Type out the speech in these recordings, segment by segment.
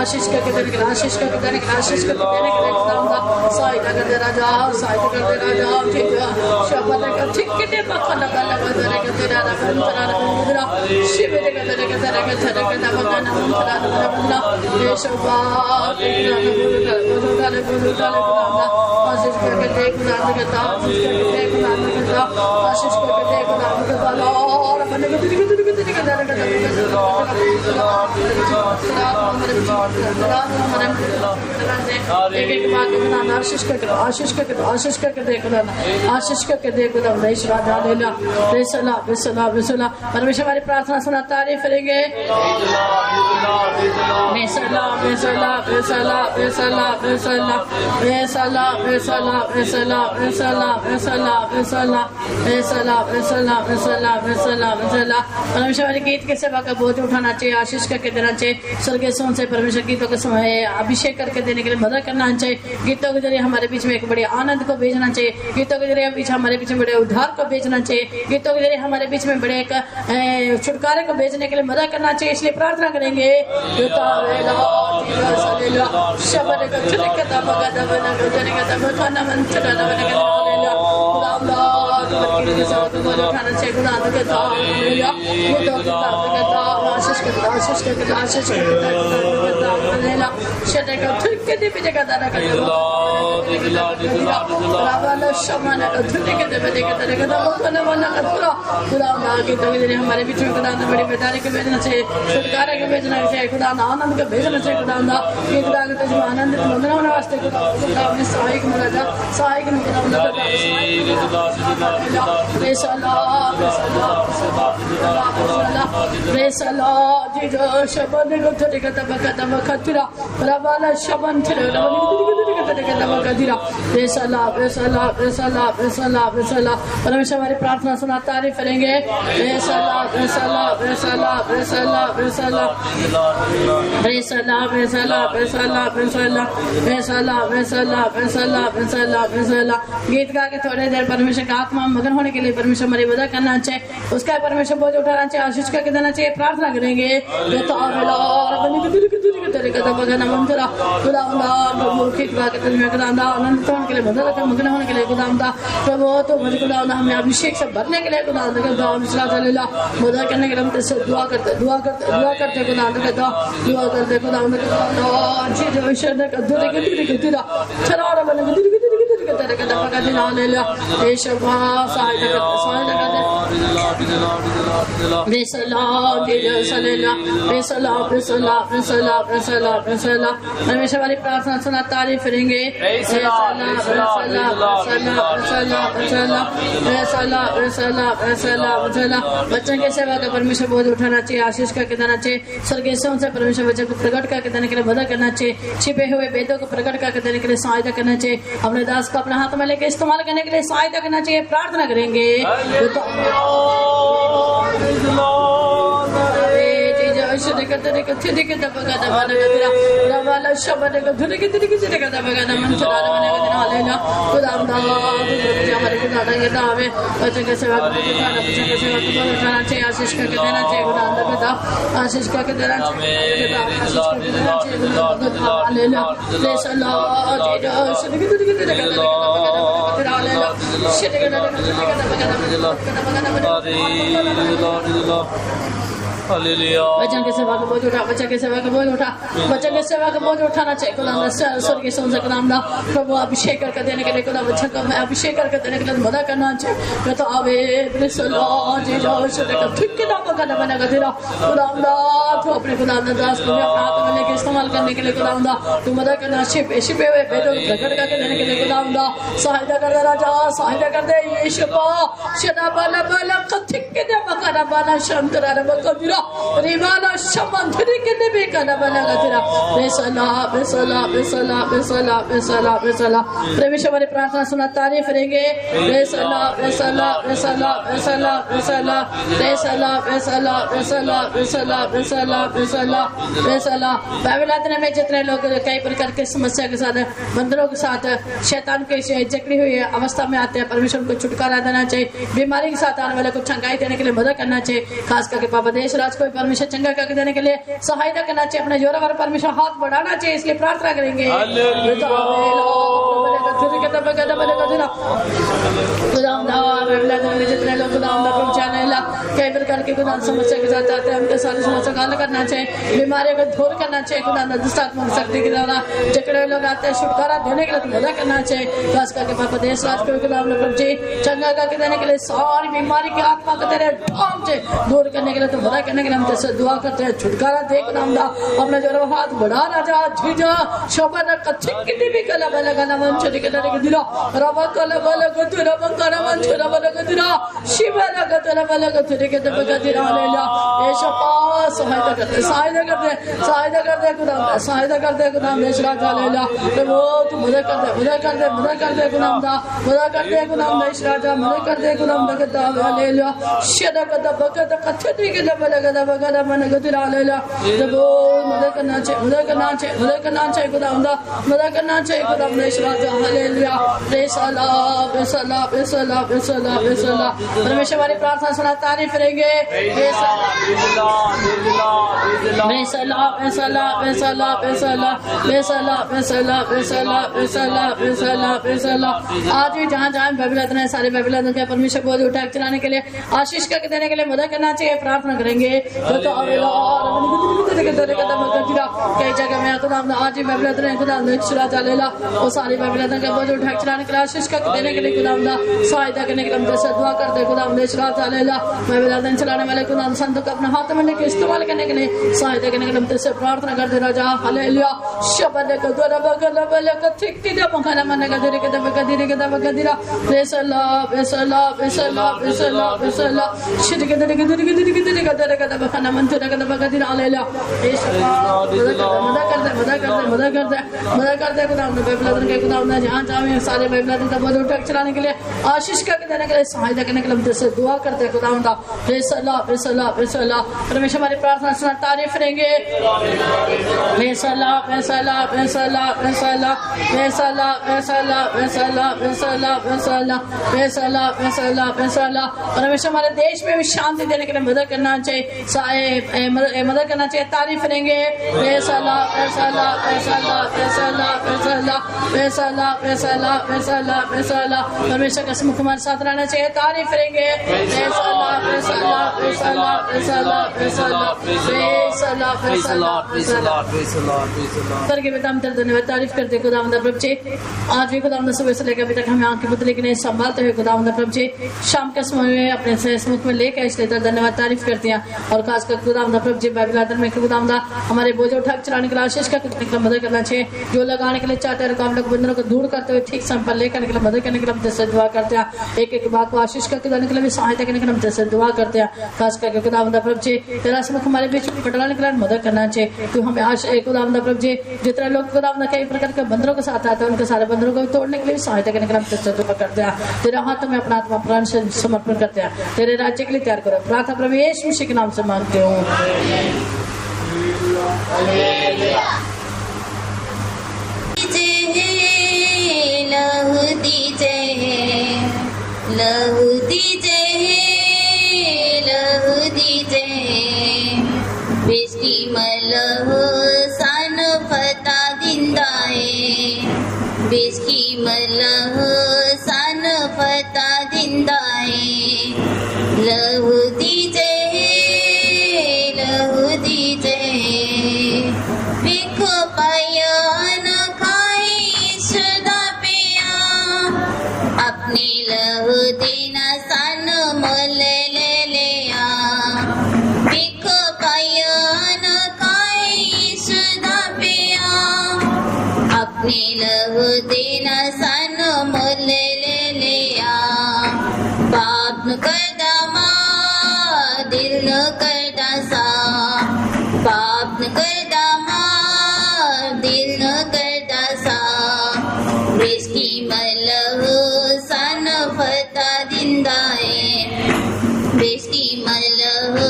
आशीष करके देने के लिए, आशीष करके देने के लिए, आशीष करके देने के लिए खुदावंदा सहायता कर दे राजा, सहायता कर दे राजा। ठीक है शब्द का ठीक कितने मखना वाला बदले के तेरा मंत्रा बदला शिविर के तेरे के तेरे के तेरे के बदला मंत्रा बदला ये शोभा तेरा बदला खुदावंदा आशीष करके दे खुदावंदा के ता आशीष करके दे खुदावंदा के ता आशीष करके दे खुदावंदा के ता और अपने के तेरे के तेरे के तेरे के तेरे के एक एक बात खुदावंदा आशीष करके आशीष करके आशीष करके दे खुदावंदा आशीष करके दे खुदावंदा ईश्वर हालेलुया बेसला बेसला बेसला परमेश्वर हमारी प्रार्थना सुना तारीफ करेंगे बेसला बेसला बेसला बेसला बेसला बेसला बेसला बेसला बेसला बेसला बेसला बेसला बेसला बेसला बेसला बेसला परमेश्वर हमारे गीत के सेवा का बोझ उठाना चाहिए, आशीष करके देना चाहिए। स्वर्गीय सोन से परमेश्वर गीतों के समय अभिषेक करके देने के लिए मदद करना चाहिए। गीतों के जरिए हमारे बीच में एक बड़े आनंद को भेजना चाहिए। गीतों के जरिए हमारे बीच में बड़े उद्धार को भेजना चाहिए। गीतों के जरिए हमारे बीच में बड़े एक छुटकारे को भेजने के लिए मदद करना चाहिए। इसलिए प्रार्थना करेंगे हमारे बीच में खुदा बड़ी बेदारी को भेजना चाहिए, छुटकारे को भेजना चाहिए, खुदा आनंद को भेजना चाहिए। खुदा आनंद मंदना होने वास्ते खुदा अपने सहायक में राजा सहायक में परमेश्वर हमारी प्रार्थना सुना तारीफ करेंगे। गीत गा के थोड़ी देर परमेश्वर का आत्मा मगन होने के लिए परमेश्वर हमारी मदद करना चाहिए, उसका परमेश्वर बोझ उठाना चाहिए, आशीष करके देना चाहिए। प्रार्थना करेंगे के लिए मदद रखा मगन होने के लिए खुदावंदा प्रभु तो मुझे खुदावंदा हमें अभिषेक से भरने के लिए खुदावंदा का मदद करने के लिए हम तेरे दुआ करते खुदावंदा का दुआ करते खुदावंदा जी जो ईश्वर ने कद्दू के तेरा चला बने तेरे का दफा का दिन हालेलुया यीशुवा सहायता करते बेसला बेसला बेसला बेसला बेसला बेसला बेसला परमेश्वर हमारी प्रार्थना सुना तारीफ करेंगे। बेसला बेसला बेसला बेसला बेसला बेसला बेसला बेसला बेसला बच्चों की सेवा का परमेश्वर बोझ उठाना चाहिए, आशीष करके देना चाहिए। स्वर्गीय से परमेश्वर बच्चों को प्रकट करके देने के लिए मदद करना चाहिए, छिपे हुए वेदों को प्रकट करके देने के लिए सहायता करना चाहिए, अपने दास को अपने हाथ में लेकर इस्तेमाल करने के लिए सहायता करना चाहिए। प्रार्थना करेंगे आशीष करके देना चाहिए, आशीष करके देना बच्चों की सेवा का बोझ उठा, बच्चा की सेवा का बोझ उठा, बच्चों की सेवा का बोझ उठाना चाहिए। खुदा स्वर्गीय सोन से खुदा प्रभु अभिषेक करके देने के लिए खुदा बच्चा को अभिषेक करके देने के लिए मदद करना चाहिए। तो आवे तो अपने खुदा दास को हाथ में लेके इस्तेमाल करने के लिए खुदा तू मदद करना, छिपे हुए भेदों को प्रकट करके देने के लिए खुदा सहायता कर दे राजा, सहायता कर दे यीशुवा शना बाला बाला कथिक के दे मकाना बाला शंतरा बकदिरा रिवाना शमंतरी के दे बेकाना बाला गतिरा बेसला बेसला बेसला बेसला बेसला बेसला परमेश्वर हमारी प्रार्थना सुना तारीफ करेंगे। बेसला बेसला बेसला बेसला बेसला बेसला बेसला बेसला बेसला बेसला बेसला बेसला बाइबल में जितने लोग कई प्रकार के समस्या के साथ बंदरों के साथ शैतान के जकड़ी हुई अवस्था में आते हैं, परमेश्वर को छुटकारा देना चाहिए। बीमारी के साथ आने वाले को छंगाई देना करने के लिए मदद करना चाहिए। खास करके पापा देश राज को परमेश्वर चंगा करके देने के लिए सहायता करना चाहिए। अपने जोर और परमेश्वर हाथ बढ़ाना चाहिए, इसलिए प्रार्थना करेंगे। जितने लोग कई प्रकार की समस्या के साथ आते हैं, उनके सारी समस्या का हल करना चाहिए, बीमारियों को दूर करना चाहिए। दुष्टात्मक शक्ति के द्वारा जकड़े लोग आते हैं छुटकारा देने के लिए मदद करना चाहिए। खास करके पापा देश राज को प्रभु जी चंगा करके देने के लिए सारी बीमारी की आत्मा को तेरे नाम से दूर करने के लिए तो मदद करने के लिए हम तेरे से दुआ करते हैं। छुटकारा दे खुदावंदा, अपने जोर हाथ बढ़ा राजा जीजा शबद कच्चे कितनी भी कला बला गला मन चली के दरे के दिला रबा कला बला को तेरा बंकारा मन छोरा बला को तेरा शिवा लगा तेरा बला को तेरे के दबे का तेरा लेला ये शपा सहायता करते खुदावंदा, सहायता करते खुदावंदा इशरा लेला तो वो तू मदद कर दे खुदावंदा, मदद कर दे खुदावंदा इशरा मदद कर दे खुदावंदा के दावे लेला शदा का दबा का कच्चे के दबे लगा दबा का मन को तेरा लेला तो वो मदद करना चाहिए खुदावंदा, मदद करना चाहिए खुदावंदा इशरा हालेलुया बेसला बेसला बेसला बेसला बेसला। परमेश्वर हमारी प्रार्थना सुना, तारीफ करेंगे। बेसला बेसला बेसला बेसला बेसला बेसला बेसला बेसला बेसला बेसला। आज भी जहाँ जहाँ बाइबल है सारे बाइबल के परमेश्वर बोझ उठा चलाने के लिए आशीष करके देने के लिए मदद करना चाहिए। प्रार्थना करेंगे। कई जगह में आज ही बाइबल चलेला वो सारी बाइबल का बोझ उठा चलाने के लिए आशीष करके देने के लिए खुदावंदा सहायता करने के लिए हम तेरे से दुआ करते खुदावंदा इशरा चलेला बाइबल चलाने वाले खुदावंदा संतों को अपने हाथ में लेकर इस्तेमाल करने के लिए सहायता करने के लिए हम तेरे से प्रार्थना करते राजा हालेलुया शब्द को द्वारा बगल बगल को ठीक ठीक पंखाना मन का धीरे के दबा बेसला बेसला बेसला बेसला बेसला शिद के धीरे के दबा खाना मन तेरा के दबा धीरे हालेलुया मदद कर दे खुदावंदा बाइबल के खुदावंदा जहां जहां सारे बाइबल का बोझ उठा चलाने के लिए आशीष करके देने के लिए सहायता करने के लिए हम तेरे से दुआ करते हैं खुदावंदा बेसला बेसला बेसला। परमेश्वर हमारी प्रार्थना सुना, तारीफ करेंगे। बेसला बेसला बेसला बेसला बेसला बेसला बेसला बेसला बेसला बेसला बेसला बेसला। परमेश्वर हमारे देश में भी शांति देने के लिए मदद करना चाहिए, मदद करना चाहिए, तारीफ करेंगे। बेसला बेसला बेसला बेसला बेसला बेसला बेसला बेसला बेसला। परमेश्वर का समुख हमारे साथ रहना चाहिए, तारीफ करेंगे। बेसला बेसला बेसला बेसला बेसला बेसला बेसला बेसला करके बेटा हम तेरे धन्यवाद तारीफ करते खुदावंदा प्रभु जी। आज भी खुदावंदा सुबह से लेकर अभी तक हमें आंखें पुतले के नहीं संभालते हुए खुदावंदा प्रभु जी शाम के समय में अपने समुख में लेकर इसलिए तेरा धन्यवाद तारीफ करते हैं। और खासकर खुदावंदा प्रभु जी बाइबल में खुदावंदा हमारे बोझ उठा चलाने के लिए आशीष का मदद करना चाहिए, जो लगाने के लिए चाहते हैं काम लोग बंधनों को दूर करते हुए ठीक समय पर लेकर के लिए मदद करने के लिए हम तेरे से दुआ करते हैं। एक एक बात को आशीष करके देने के लिए भी सहायता करने के लिए हम तेरे से दुआ करते हैं। खास करके खुदावंदा प्रभु जी तेरा समुख हमारे बीच में पटलाने के लिए मदद करना चाहिए। तो हमें खुदावंदा प्रभु जी जितने लोग खुदावंदा कई प्रकार के बंधनों के साथ आते हैं उनके सारे बंधनों को तोड़ने के लिए सहायता करने के लिए हम तेरे से दुआ करते हैं। तेरे हाथों में अपना आत्मा प्राण से समर्पण करते हैं, तेरे राज्य के लिए तैयार करो। प्रार्थना प्रभु यीशु मसीह के नाम से मांगते हूँ। लहू दीजे लहू दीजे लहू दीजे बेस्टी मलहू सान फता दिंदाए बेस्टी मलहू सान फता दिंदाए लहू दीजे बिखो पाया न खाए सदा पिया अपने लहू देना सन मोल ले लिया बिखो पाया न खाए सदा पिया अपने लहू देना सन मोल ले लिया पाप न करदा मां दिल न करदा सा पाप न करदा दिल न करदा सा बेस्टी मलहू सन फता दिंदाए बेस्टी मलहू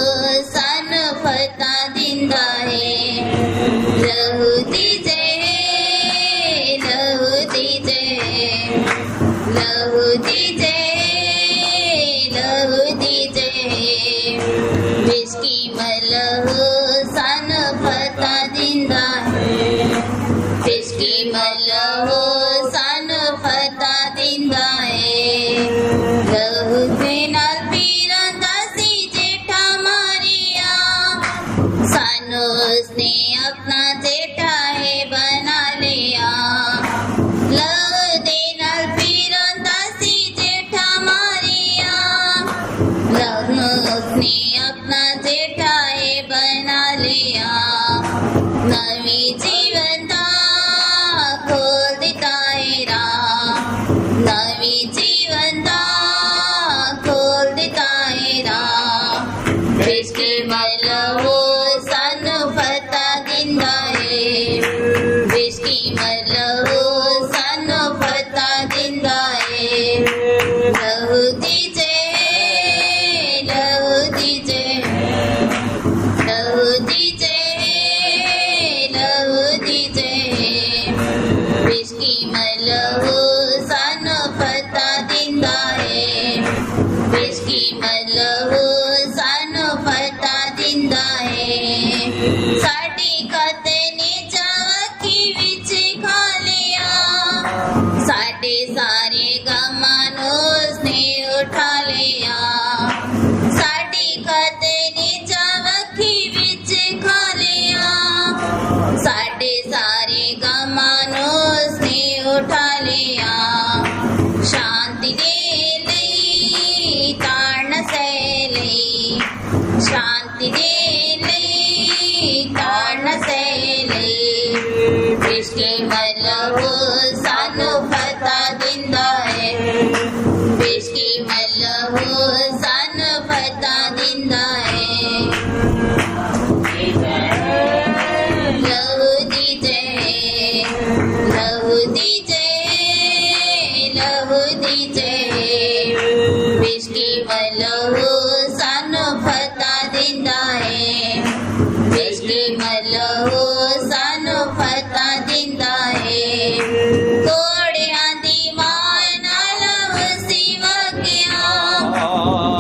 सन फता दिंदाए लहू दीजे लहू दीजे लहू दीजे लहू दीजे सानू उसने अपना जेठा है बना लिया लहू दे नाल फिरंदा सी जेठा मारिया लहू उसने अपना जेठा है बना लिया नवी जीवन दा खोल दिता है राह नवी जीवन दा खोल दिता है राह बिस्की मलहू सानू फता दिंदा है बिस्की मलहू सानू फता दिंदा है लहू दीजे लहू दीजे लहू दीजे लहू दीजे बिस्की मलहू सानू फता दिंदा है बिस्की मलहू सानू फता दिंदा है साडी खाते ने चावकी विच खा लिया साडे सारे गमानो उसने उठा लिया साडी खाते ने चावकी विच खा लिया साडे सारे गमानो उसने उठा लिया शांति दे लई ताड़ सह लई शांति दे लई ताड़ सह लई बिस्की मलहू सानू फता दिंदा है बिस्की मलहू सानू फता दिंदा है लहू दीजे लहू दीजे लहू दीजे बिस्की मलहू सानू फता दिंदा है बिस्की मलहू सानू फता दिंदा है घोड़ियां दी मां नाल उसी वगिया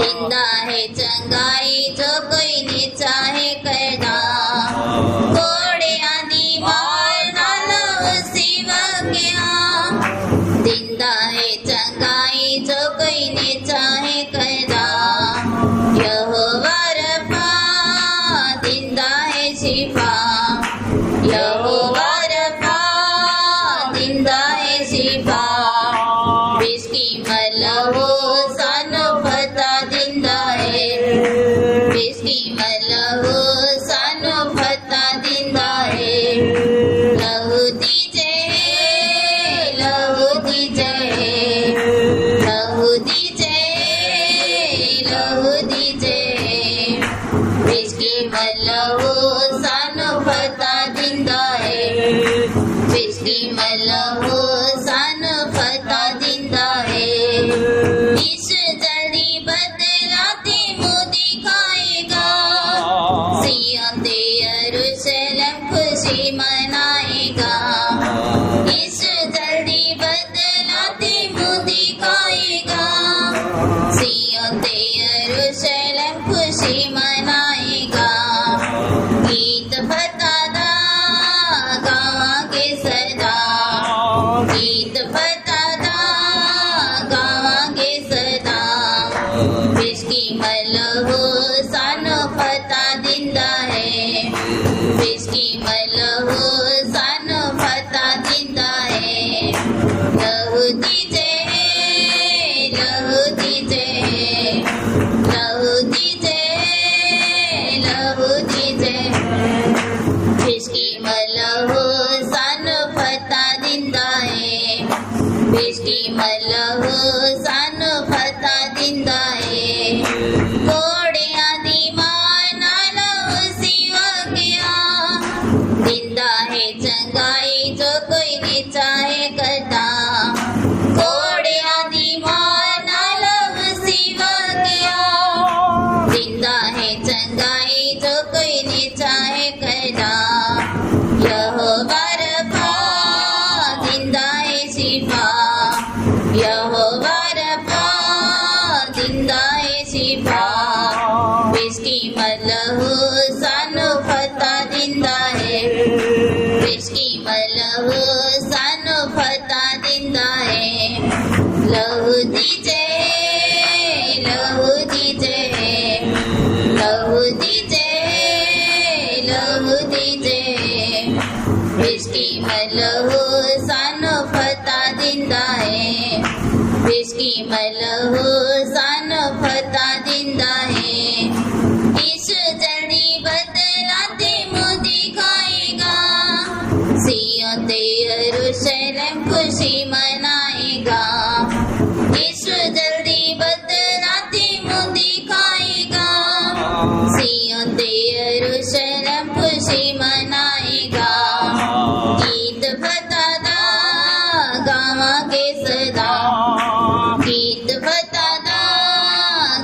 दिंदा है चंगाई जो कोई नहीं चाहे करदा घोड़ियां दी मां नाल उसी वगिया दिंदा है चंगाई जो कोई नहीं चाहे करदा यहोवा रफा दिंदा है शिफा यहोवा रफा दिंदा है शिफा बिस्की मलहू सानू फता दिंदा है बिस्की मलहू सानू फता दिंदा है लहू दीजे लहू दीजे लहू दीजे लहू दीजे बिस्की मलहू सानू फता दिंदा है बिस्की मलहू सानू फता दिंदा है इस जल्दी बदलाते मुँह दिखाएगा सिय्योन ते यरूशलेम खुशी मनाएगा इस जल्दी बदलाते मुँह दिखाएगा सिय्योन ते यरूशलेम खुशी मनाएगा गीत फता दा गावांगे सदा गीत फता दा गावांगे सदा बिस्की मलहू सानू फता दिंदा है बिस्की मलहू सानू फता दिंदा है लहू दीजे लहू दीजे लहू दीजे लहू दीजे बिस्की मलहू सानू फता दिंदा है बिस्की मलहू सानू फता दिंदा है घोड़ियां दी मां नाल उसी वगिया दिंदा है चंगाई जो कोई नहीं चाहे करदा घोड़ियां दी मां नाल उसी वगिया दिंदा है चंगाई जो कोई नहीं चाहे करदा यहोवा रफा दिंदा है शिफा यहोवा रफा दिंदा है शिफा बिस्की मलहू सानू फता दिंदा है बिस्की मलहू सानू फता दिंदा है लहू दीजे लहू दीजे लहू दीजे लहू दीजिए इसकी मलहू सानू फता दिंदा है इसकी मलहू सानू फता दिंदा है यीशु जल्दी बदलाते मुँह दिखाएगा सियोन ते यरूशलेम खुशी मनाएगा यीशु जल्दी बदलाते मुँह दिखाएगा सियोन ते यरूशलेम खुशी मनाएगा गीत बतादा गावांगे सदा गीत बतादा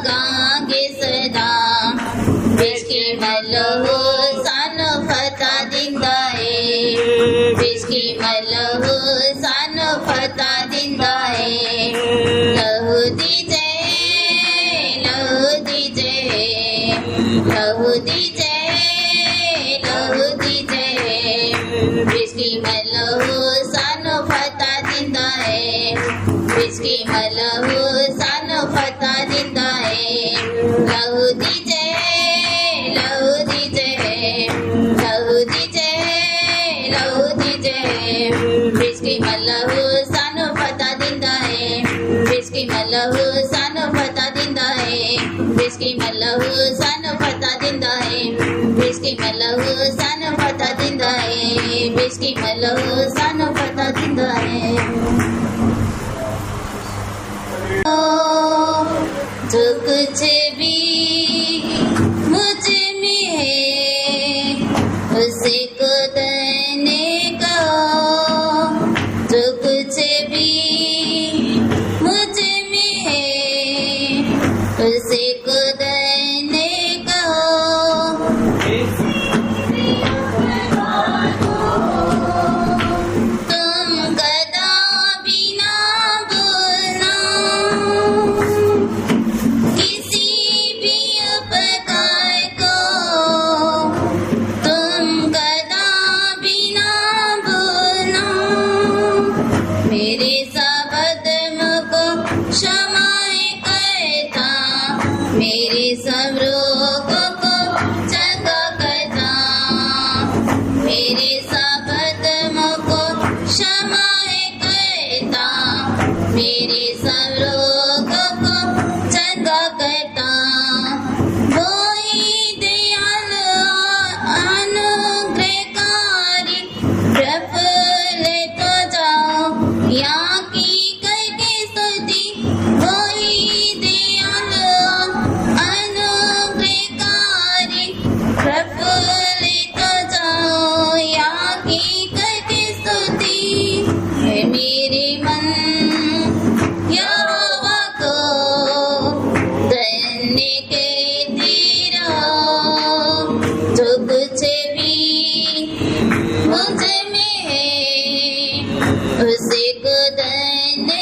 गावांगे सदा इसकी मलहू सानू फता दिंदा है इसकी मलहू सानू फता दिंदा है लहू दीजिए लहू दीजिए लहू दीजिए लहू दीजिए इसकी मलहू सानू फता दिंदा है इसकी मलहू सानू फता दिंदा है लहू दीजिए लहू दीजिए लहू दीजिए लहू दीजिए इसकी मलहू सानू फता दिंदा है इसकी मलहू सानू फता दिंदा है इसकी मलहू सानू फता दिंदा है इसकी मलहू सानू फता दिंदा है इसकी मलहू सानू फता दिंदा है जो कुछ भी मुझ में है उसे को देने का जो कुछ भी मुझ में है उसे को देने का तुम कदा बिना बोलना किसी भी उपकार को तुम कदा बिना बोलना मेरे शब्द मुझको क्षमाएं करता मेरे सब रोगों को चंगा करता मेरे शब्द मुझको क्षमाएं करता मेरे सब रोगों को चंगा करता वो ही दयालु अनुग्रहकारी प्रभु ले तो जाओ यहाँ की करके स्तुति वो ही दयालु अनुग्रहकारी प्रभु ले तो जाओ यहाँ की करके स्तुति है मेरे मन यहोवा को धन्य कहती रहो जो कुछ भी मुझ में है उसे को धन्य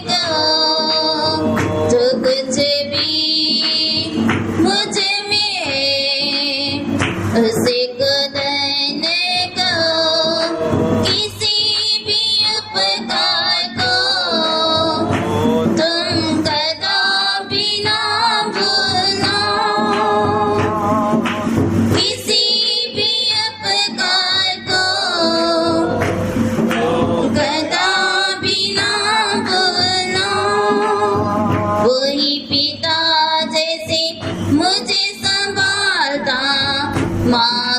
कहो जो कुछ भी मुझ में है उसे को धन्य कहो किसी भी उपकार को तुम कदा बिना भूलना किसी भी उपकार को कदा बिना भूलना वही पिता जैसे मुझे संभालता माँ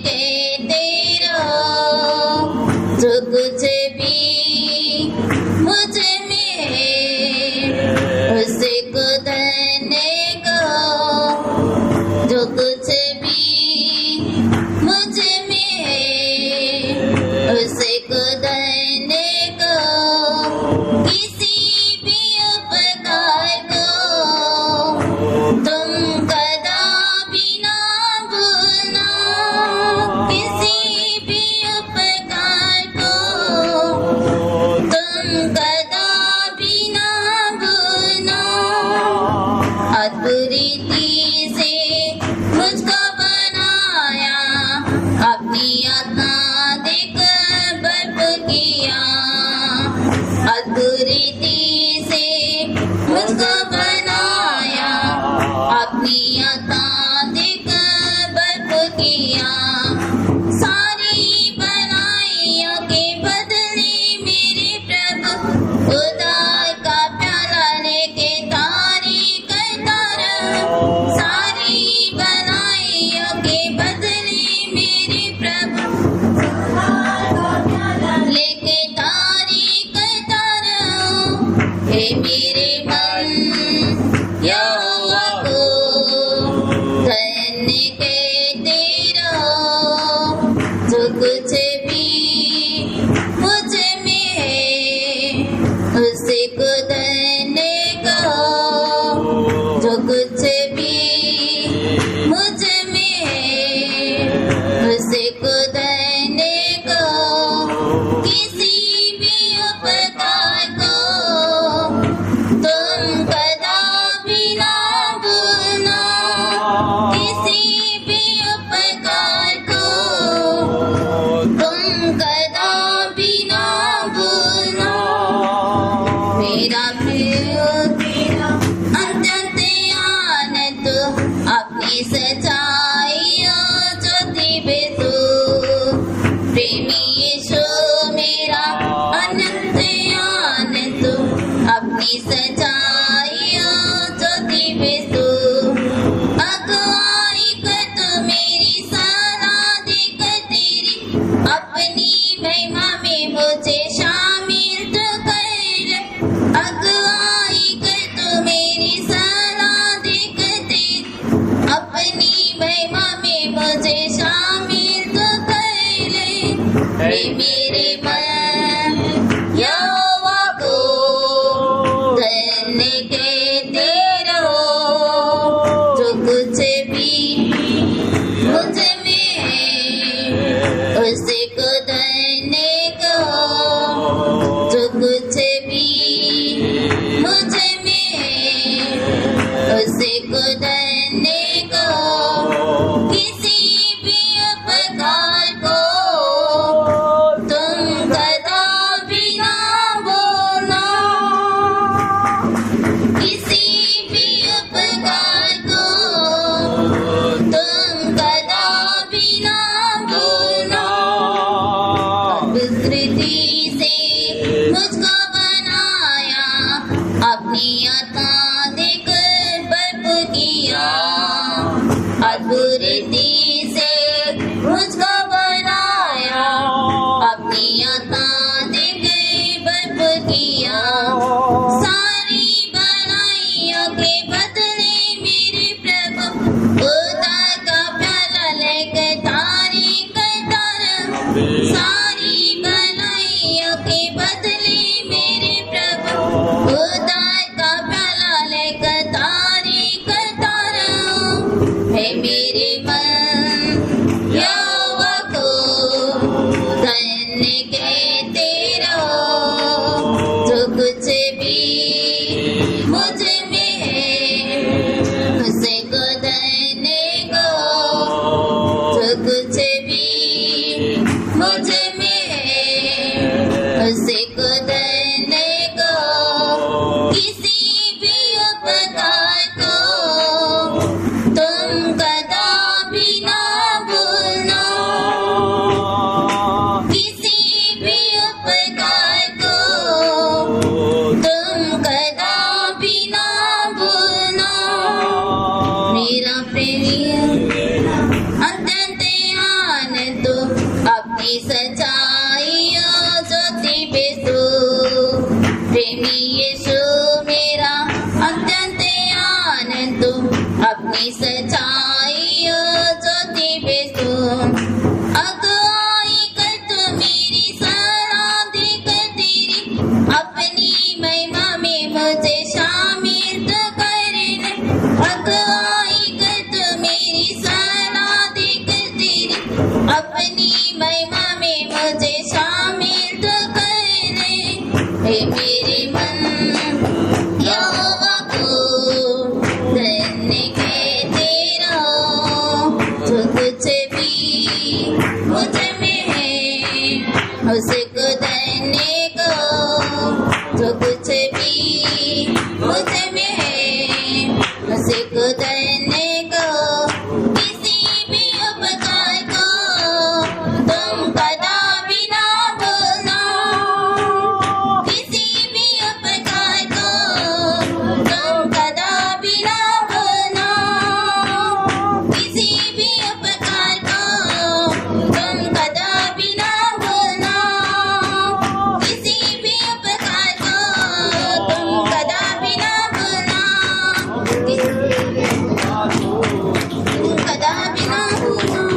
कहते रहो जो कुछ भी मुझ में है उसे को धन्य कहो जो कुछ भी मुझ में है उसे को धन्य कहो किसी भी उपकार को तुम कदापि ना भूलना किसी भी उपकार को तुम कदापि ना भूलना अद्भुत रीति से मुझको बनाया अपनी आत्मा देकर बर्फ किया अद्भुत रीति से मुझको बनाया अपनी आत्मा देकर बर्फ किया सारी बनाइयों के बदले मेरे प्रभु उदार का प्याला लेके तारी करता रहो सारी बनाइयों के बदले मेरे प्रभु लेके तारी करता रहो हे मेरे मन यहोवा को धन्य कहते रहो जो कुछ भी मुझ में है उसे को धन्य कहो जो कुछ भी मुझ में है उसे को धन्य कहो किसी भी उपकार को तुम कदापि ना भूलना किसी भी उपकार को तुम कदापि ना भूलना मेरा प्रिय अत्यंत आनंद अपनी सच्चाइयों ज्योति बेतु प्रेमी यीशु मेरा अनंत आनंद अपनी सच्चाइयों ज्योति बेतु अगुवाई कर तू मेरी सलाह देकर तेरी अपनी महिमा में मुझे शामिल तो कर ले अगुवाई कर तू मेरी सलाह देकर तेरी अपनी महिमा में मुझे शामिल तो कर ले हे मेरे मन यहोवा को धन्य कहते रहो जो कुछ भी मुझ में है उसे को धन्य कहो जो कुछ भी मुझ में है उसे को धन्य कहो किसी भी उपकार को तुम कदापि ना भूलना किसी भी उपकार को तुम कदापि ना भूलना अद्भुत रीति से मुझको बनाया अपनी आत्मा देकर बर्फ किया अद्भुत रीति से मुझको बनाया अपनी आत्मा देकर बर्फ किया सारी बनाइयों के बदले मेरे प्रभु उदार का प्याला लेकर तारी करता रहो सारी बनाइयों के बदले मेरे प्रभु उदार का प्याला लेकर तारी करता रहो हे मेरे मन यहोवा को धन्य कहते रहो जो कुछ भी मुझ में है उसे को धन्य कहो जो कुछ भी मुझ में है उसे को धन्य कहो किसी भी उपकार को तुम कदापि ना भूलना किसी भी उपकार को तुम कदापि ना भूलना मेरा प्रेमी अत्यंत अपनी सच्चाइयों ज्योति बेसु प्रेमी यीशु मेरा अत्यंत आनंद अपनी सच्चाइयों ज्योति बेसु अगुवाई कर तू मेरी सलाह देकर तेरी अपनी महिमा में मुझे शामिल तो कर ले अगुवाई कर तू मेरी सलाह देकर तेरी अपनी महिमा में मुझे शामिल तो कर ले हे मेरे मन यहोवा को धन्य कहते रहो जो कुछ भी मुझ में है उसको धन्य कहो जो कुछ भी मुझ में है उसको धन्य कहो किसी भी उपकार को तुम कदापि ना भूलना किसी भी उपकार को तुम कदापि ना भूलना किसी भी उपकार को तुम कदापि ना भूलना किसी भी उपकार को तुम कदापि ना भूलना तुम कदापि ना भूलना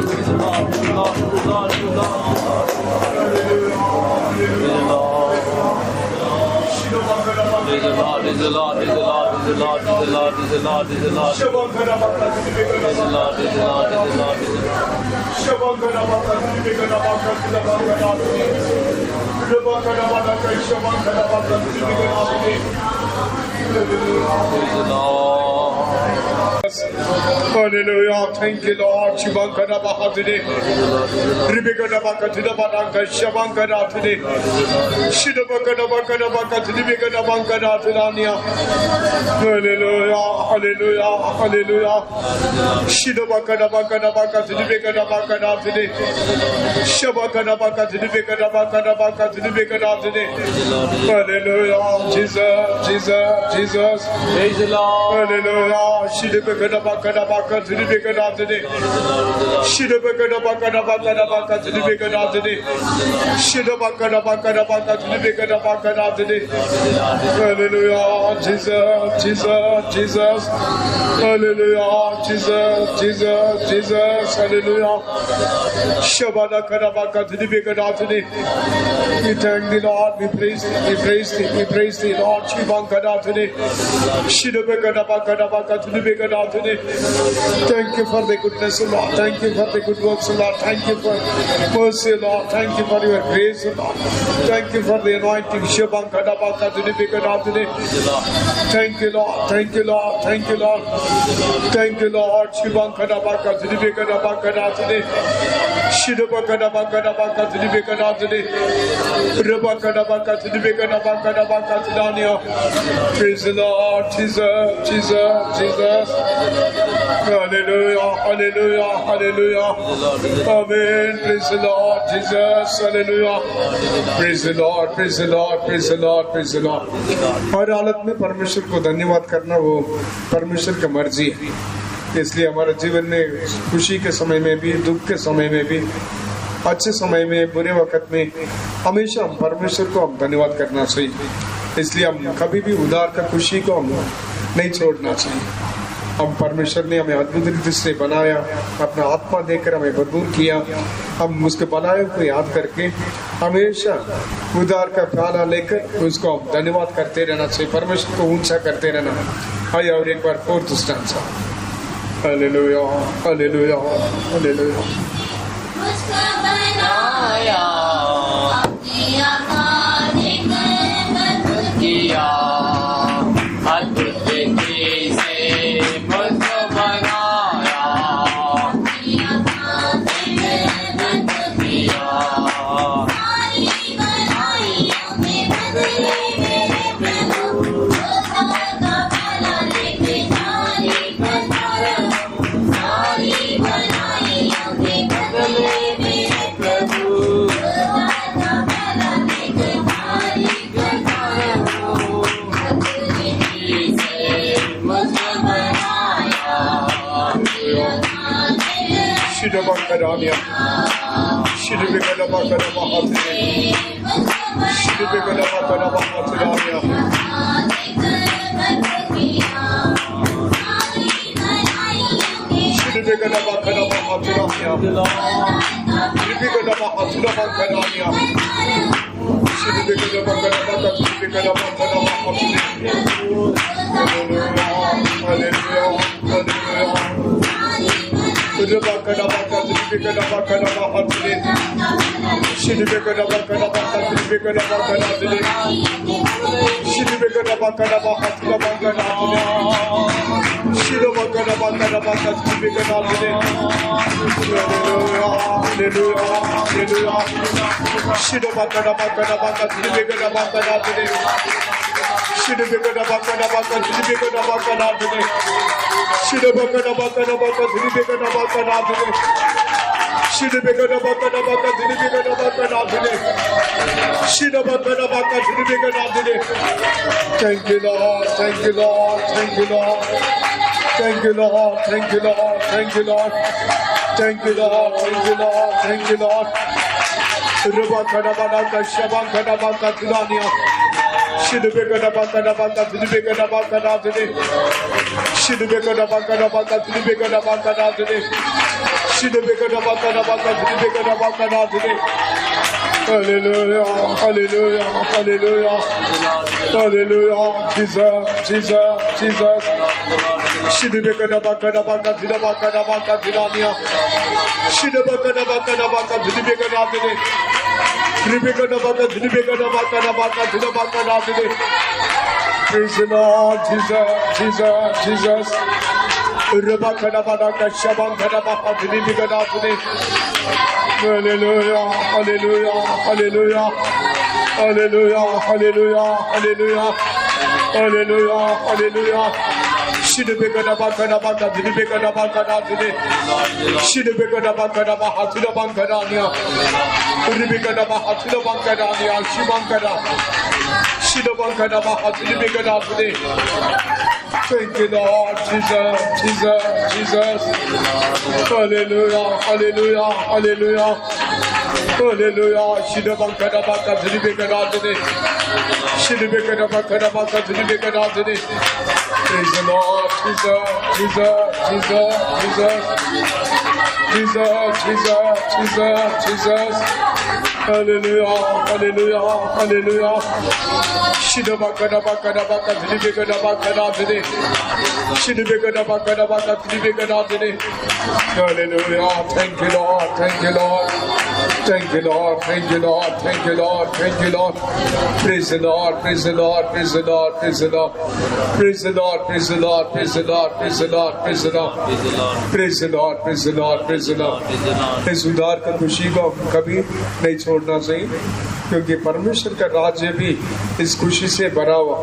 Hallelujah. Thank you, Lord. Shivankara Bahadine. Ribikada Bakatida Badanka Shavankara today. Shidabakada Bakada Bakatidi Bikada Bankara Tidania. Hallelujah. Hallelujah. Hallelujah. Shidabakada Bakada Bakatidi Bikada Bakada today. Shabakada Bakatidi Bikada Bakada Bakatidi Bikada today. Hallelujah. Jesus, Jesus, Jesus. Praise the Lord. Hallelujah. Shidabakada Bakada Bakatidi Bikada today. Shidabakada Bakada Bakada Bakatidi Bikada today. Shidabakada Bakada Bakatidi Bikada Bakada today. Hallelujah. Jesus, Jesus, Jesus. Hallelujah. Jesus, Jesus, Jesus. Hallelujah. Shabada Kadabakatidi Bikada today. We thank the Lord. We praise Thee. We praise Thee. We praise Thee, Lord. Shivankada today. Shidabakada Bakada Bakatidi Bikada today. Thank you for the goodness, Lord. Thank you for the good works, Lord. Thank you for mercy, Lord. Thank you for your grace, Lord. Thank you for the anointing. Shivankada Bakatidi Bikada today. Thank you, Lord. Thank you, Lord. Thank you, Lord. Thank you, Lord. Shivankada Bakatidi Bikada Bakada today. Shidabakada Bakada Bakatidi Bikada today. Rabakada Bakatidi Bikada Bakada Bakatidania. Praise the Lord. Jesus, Jesus, Jesus. Hallelujah, hallelujah, hallelujah. Amen. Praise the Lord, Jesus. Hallelujah. Praise the Lord, praise the Lord, praise the Lord, praise the Lord. हर हालत में परमेश्वर को धन्यवाद करना वो परमेश्वर की मर्जी है। इसलिए हमारे जीवन में खुशी के समय में भी, दुख के समय में भी, अच्छे समय में, बुरे वक्त में हमेशा हम परमेश्वर को हम धन्यवाद करना चाहिए। इसलिए हम कभी भी उधार का खुशी को हम नहीं छोड़ना चाहिए। हम परमेश्वर ने हमें अद्भुत रीति से बनाया, अपना आत्मा देकर हमें भरपूर किया। हम उसके बनाए को याद करके हमेशा उधार का प्याला लेकर उसको हम धन्यवाद करते रहना चाहिए, परमेश्वर को ऊंचा करते रहना। आइए और एक बार fourth stanza. Hallelujah, hallelujah, hallelujah. मुझको बनाया अपने आकार देकर अद्भुत किया, अद्भुत रीति से मुझको बनाया, अपने आकार देकर अद्भुत किया। सारी बुराइयों में बदले मेरे प्रभु, उद्धार का प्याला लेके जारी करता रहूं। सारी बुराइयों में बदले मेरे प्रभु, उद्धार का प्याला लेके जारी करता रहूं। अद्भुत रीति से मुझको बनाया, अपने आकार देकर Shidabakadania. Shidabakada Thank you, Lord. Thank you, Lord. Thank you, Lord. Thank you, Lord. Thank you, Lord. Thank you, Lord. Thank you, Lord. Thank you, Lord. Thank you, Lord. Hallelujah, hallelujah, hallelujah, hallelujah, Jesus, Jesus, Jesus. Praise the Lord, Jesus, Jesus, Jesus. Hallelujah, hallelujah, hallelujah, hallelujah, hallelujah, hallelujah, hallelujah, hallelujah. Thank you, Lord, Jesus, Jesus, Jesus. Hallelujah, hallelujah, hallelujah, hallelujah. Praise the Lord, Jesus, Jesus, Jesus, Jesus, Jesus, Jesus, Jesus, Jesus. Hallelujah, hallelujah, hallelujah. Hallelujah, thank you, Lord, thank you, Lord. Thank you, Lord, thank you, Lord, thank you, Lord, thank you, Lord. Praise the Lord, praise the Lord, praise the Lord, praise the Lord. Praise the Lord, praise the Lord, praise the Lord, praise the Lord, praise the Lord. Praise the Lord, praise the Lord, praise the Lord. इस उद्धार की खुशी को कभी नहीं छोड़ना चाहिए, क्योंकि परमेश्वर का राज्य भी इस खुशी से भरा हुआ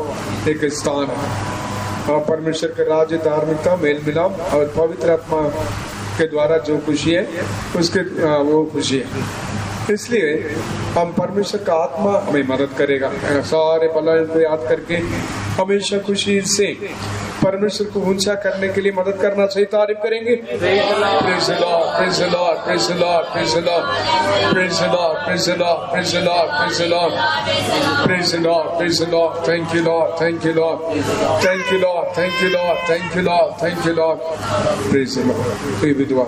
एक स्थान है। परमेश्वर का राज्य धार्मिकता, मेल मिलाप और पवित्र आत्मा के द्वारा जो खुशी है उसके वो खुशी है। इसलिए हम परमेश्वर का आत्मा हमें मदद करेगा। सारे भलाई को याद करके हमेशा खुशी से परमेश्वर को ऊंचा करने के लिए मदद करना चाहिए। तारीफ करेंगे। Praise the Lord, praise the Lord, praise the Lord, praise the Lord, praise the Lord, praise the Lord, praise the Lord, praise the Lord, praise the Lord, praise the Lord. Thank you, Lord, thank you, Lord, thank you, Lord, thank you, Lord, thank you, Lord, thank you, Lord. Praise the Lord. कोई भी दुआ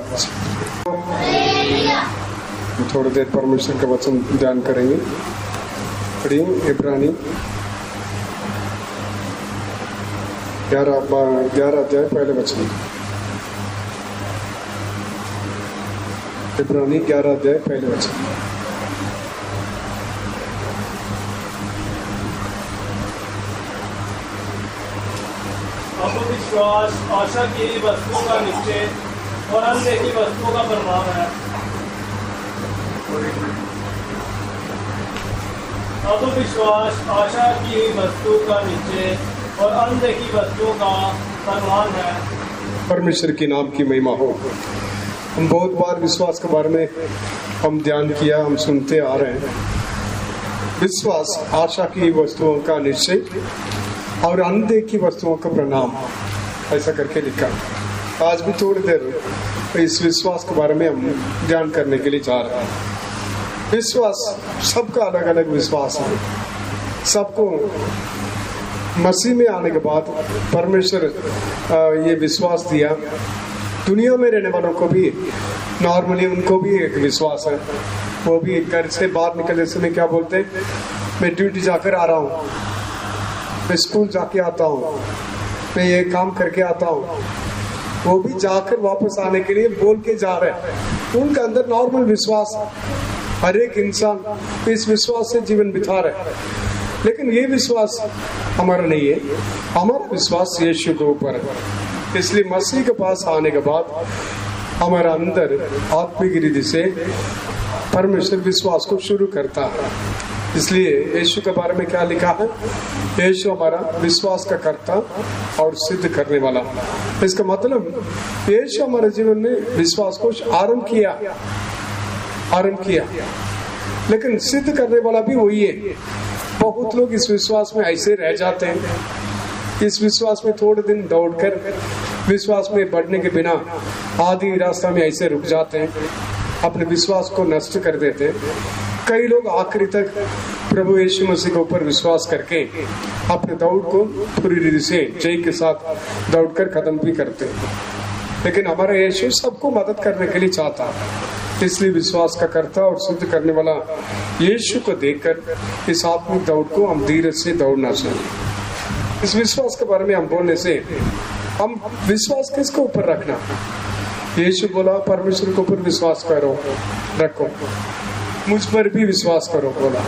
थोड़ी देर परमेश्वर का वचन ध्यान करेंगे। पढ़िए इब्रानी 11 अध्याय पहले वचन। इब्रानी 11 अध्याय पहले वचन। अब विश्वास आशा की वस्तुओं का निश्चय और अनदेखी वस्तुओं का प्रमाण है। अब विश्वास आशा की वस्तु का निश्चय और अनदेखी वस्तुओं का प्रमाण है। परमेश्वर के नाम की महिमा हो। हम बहुत बार विश्वास के बारे में हम ध्यान किया, हम सुनते आ रहे हैं। विश्वास आशा की वस्तुओं का निश्चय और अनदेखी वस्तुओं का प्रणाम, ऐसा करके लिखा। आज भी थोड़ी देर इस विश्वास के बारे में हम ध्यान करने के लिए जा रहे हैं। विश्वास सबका अलग अलग विश्वास है। सबको मसीह में आने के बाद परमेश्वर ये विश्वास दिया। दुनिया में रहने वालों को भी नॉर्मली उनको भी एक विश्वास है। वो भी घर से बाहर निकलने समय क्या बोलते हैं, मैं ड्यूटी जाकर आ रहा हूँ, मैं स्कूल जाके आता हूँ, मैं ये काम करके आता हूँ। वो भी जाकर वापस आने के लिए बोल के जा रहे हैं। उनके अंदर नॉर्मल विश्वास है। हर एक इंसान इस विश्वास से जीवन बिता रहे हैं। लेकिन ये विश्वास हमारा नहीं है। हमारा विश्वास यीशु के ऊपर है। इसलिए मसीह के पास आने के बाद हमारा अंदर आत्मिक रीति से परमेश्वर विश्वास को शुरू करता है। इसलिए यीशु के बारे में क्या लिखा है, यीशु हमारा विश्वास का कर्ता और सिद्ध करने वाला। इसका मतलब यीशु हमारे जीवन में विश्वास को आरंभ किया, लेकिन सिद्ध करने वाला भी वही है। बहुत लोग इस विश्वास में ऐसे रह जाते हैं, इस विश्वास में थोड़े दिन दौड़कर विश्वास में बढ़ने के बिना आधी रास्ता में ऐसे रुक जाते हैं, अपने विश्वास को नष्ट कर देते हैं। कई लोग आखिरी तक प्रभु यीशु मसीह के ऊपर विश्वास करके अपने दौड़ को पूरी रीति से जय के साथ दौड़कर खत्म भी करते हैं। लेकिन हमारा यीशु सबको मदद करने के लिए चाहता है। इसलिए विश्वास का कर्ता और सिद्ध करने वाला यीशु को देखकर इस आत्मिक दौड़ को हम धीरज से दौड़ना चाहिए। इस विश्वास के बारे में हम बोलने से हम विश्वास किसके ऊपर रखना, यीशु बोला परमेश्वर के ऊपर विश्वास रखो, मुझ पर भी विश्वास करो बोला।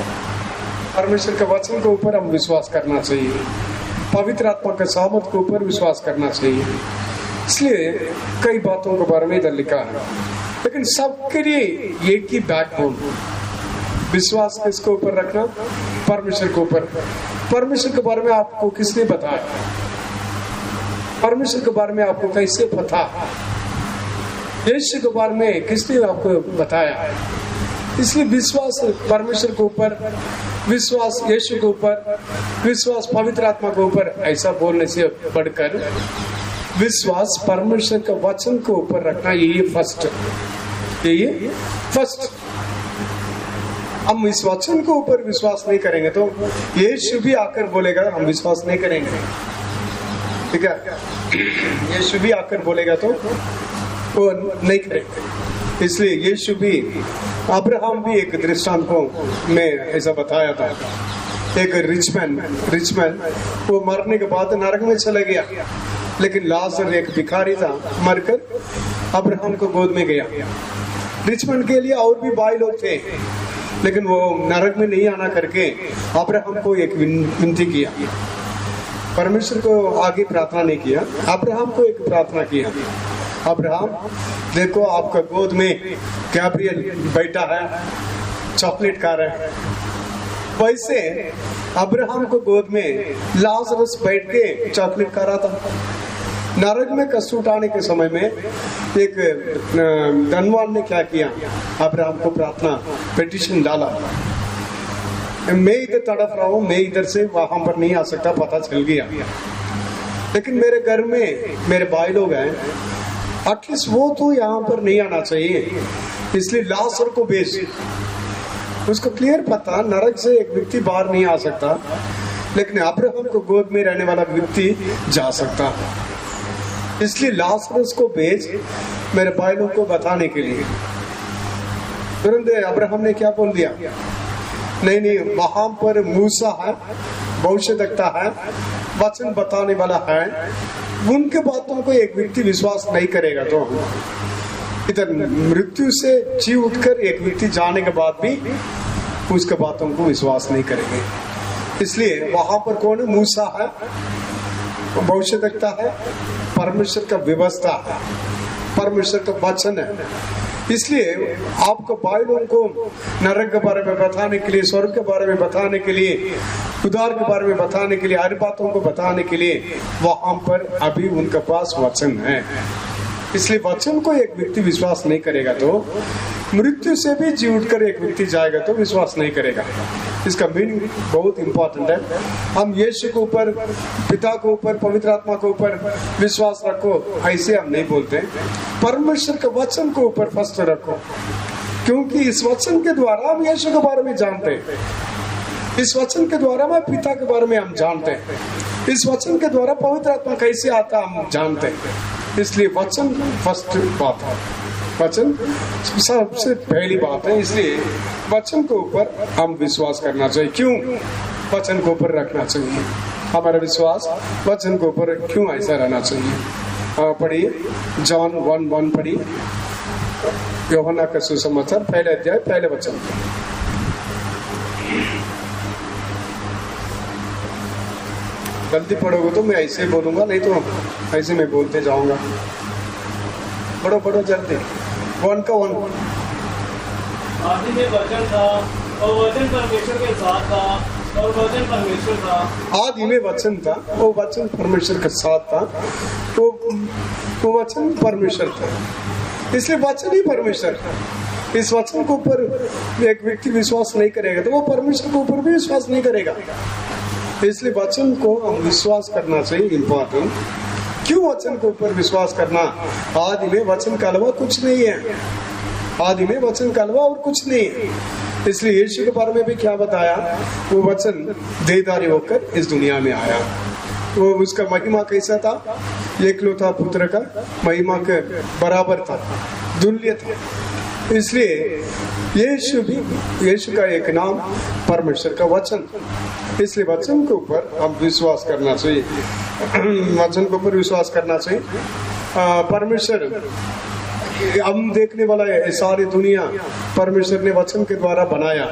परमेश्वर के वचन के ऊपर हम विश्वास करना चाहिए, पवित्र आत्मा के सामर्थ के ऊपर विश्वास करना चाहिए। इसलिए कई बातों के बारे में इधर लिखा है, लेकिन सबके लिए एक ही बैकबोन, विश्वास किसके ऊपर रखना, परमेश्वर के ऊपर। परमेश्वर के बारे में आपको किसने बताया, परमेश्वर के बारे में आपको कैसे पता, यीशु के बारे में किसने आपको बताया। इसलिए विश्वास परमेश्वर के ऊपर, विश्वास यीशु के ऊपर, विश्वास पवित्र आत्मा के ऊपर, ऐसा बोलने से बढ़कर विश्वास परमेश्वर का वचन के ऊपर रखना, यही फर्स्ट। हम इस वचन के ऊपर विश्वास नहीं करेंगे तो यीशु भी आकर बोलेगा हम विश्वास नहीं करेंगे, ठीक है। यीशु भी आकर बोलेगा तो वो नहीं करेंगे। इसलिए यीशु भी, अब्राहम भी एक दृष्टांत को मैं ऐसा बताया था। एक रिचमैन वो मरने के बाद नरक में चला गया, लेकिन लाजर एक भिखारी था, मरकर अब्राहम को गोद में गया। रिचमैन के लिए और भी भाई लोग थे, लेकिन वो नरक में नहीं आना करके अब्राहम को एक विनती किया। परमेश्वर को आगे प्रार्थना नहीं किया, अब्राहम को एक प्रार्थना किया, अब्राहम देखो आपका गोद में गैब्रियल बैठा है, चॉकलेट खा रहा है। वैसे अब्राहम को गोद में लाजरस बैठ के चॉकलेट खा रहा था। नरक में कष्ट उठाने के समय में एक धनवान ने क्या किया, अब्राहम को प्रार्थना पिटीशन डाला, मैं इधर तड़प रहा हूँ, मैं इधर से वहां पर नहीं आ सकता, पता चल गया, लेकिन मेरे घर में मेरे भाई लोग हैं, एटलीस्ट वो तो यहाँ पर नहीं आना चाहिए, इसलिए लाजर को भेज। उसको क्लियर पता नरक से एक व्यक्ति बाहर नहीं आ सकता, लेकिन अब्राहम को गोद में रहने वाला व्यक्ति जा सकता, इसलिए लाजरस को भेज मेरे भाई लोग को बताने के लिए। तुरंत अब्राहम ने क्या बोल दिया, नहीं वहां पर मूसा है, भविष्यवक्ता है, वचन बताने वाला है, उनके बातों को एक व्यक्ति विश्वास नहीं करेगा तो इधर मृत्यु से जी उठकर एक व्यक्ति जाने के बाद भी उसके बातों को विश्वास नहीं करेंगे। इसलिए वहां पर कौन है, मूसा है, भविष्यवक्ता है, परमेश्वर का व्यवस्था है, परमेश्वर का वचन है। इसलिए आपको भाई लोगों को नरक के बारे में बताने के लिए, स्वर्ग के बारे में बताने के लिए, उद्धार के बारे में बताने के लिए, हर बातों को बताने के लिए वहां पर अभी उनके पास वचन है। इसलिए वचन को एक व्यक्ति विश्वास नहीं करेगा तो मृत्यु से भी जी उठकर एक व्यक्ति जाएगा तो विश्वास नहीं करेगा। इसका मीनिंग बहुत इंपॉर्टेंट है। हम यीशु के ऊपर, पिता के ऊपर, पवित्र आत्मा के ऊपर विश्वास रखो, ऐसे हम नहीं बोलते। परमेश्वर के वचन के ऊपर फर्स्ट रखो, क्योंकि इस वचन के द्वारा हम यीशु के बारे में जानते हैं, इस वचन के द्वारा हम पिता के बारे में हम जानते हैं, इस वचन के द्वारा पवित्र आत्मा कैसे आता हम जानते हैं। इसलिए वचन फर्स्ट बात है, वचन सबसे पहली बात है। इसलिए वचन के ऊपर हम विश्वास करना चाहिए। क्यों वचन के ऊपर रखना चाहिए? हमारा विश्वास वचन के ऊपर क्यों ऐसा रहना चाहिए? पढ़िए जॉन 1:1 पढ़िए, यूहन्ना का सुसमाचार पहले अध्याय पहले वचन। जल्दी पढ़ोगे तो मैं ऐसे बोलूंगा, नहीं तो ऐसे मैं बोलते जाऊंगा। पढ़ो पढ़ो जल्दी। 1 का 1। आदि में वचन था और वचन परमेश्वर के साथ था और वचन परमेश्वर था। आदि में वचन था, वो वचन परमेश्वर के साथ था, वो वचन परमेश्वर था। इसलिए वचन ही परमेश्वर है। इस वचन के ऊपर एक व्यक्ति विश्वास नहीं करेगा तो वो परमेश्वर के ऊपर भी विश्वास नहीं करेगा। इसलिए वचन को हम विश्वास करना चाहिए, इम्पोर्टेंट। क्यों वचन के ऊपर विश्वास करना? आदि में वचन का अलावा कुछ नहीं है, आदि में वचन का अलावा और कुछ नहीं है। इसलिए यीशु के बारे में भी क्या बताया? वो वचन देहधारी होकर इस दुनिया में आया। वो उसका महिमा कैसा था? एकलौता पुत्र का महिमा के बराबर था, तुल्य था। इसलिए यीशु का एक नाम परमेश्वर का वचन। इसलिए वचन के ऊपर हम विश्वास करना चाहिए, वचन के ऊपर विश्वास करना चाहिए। परमेश्वर हम देखने वाला है, सारी दुनिया परमेश्वर ने वचन के द्वारा बनाया।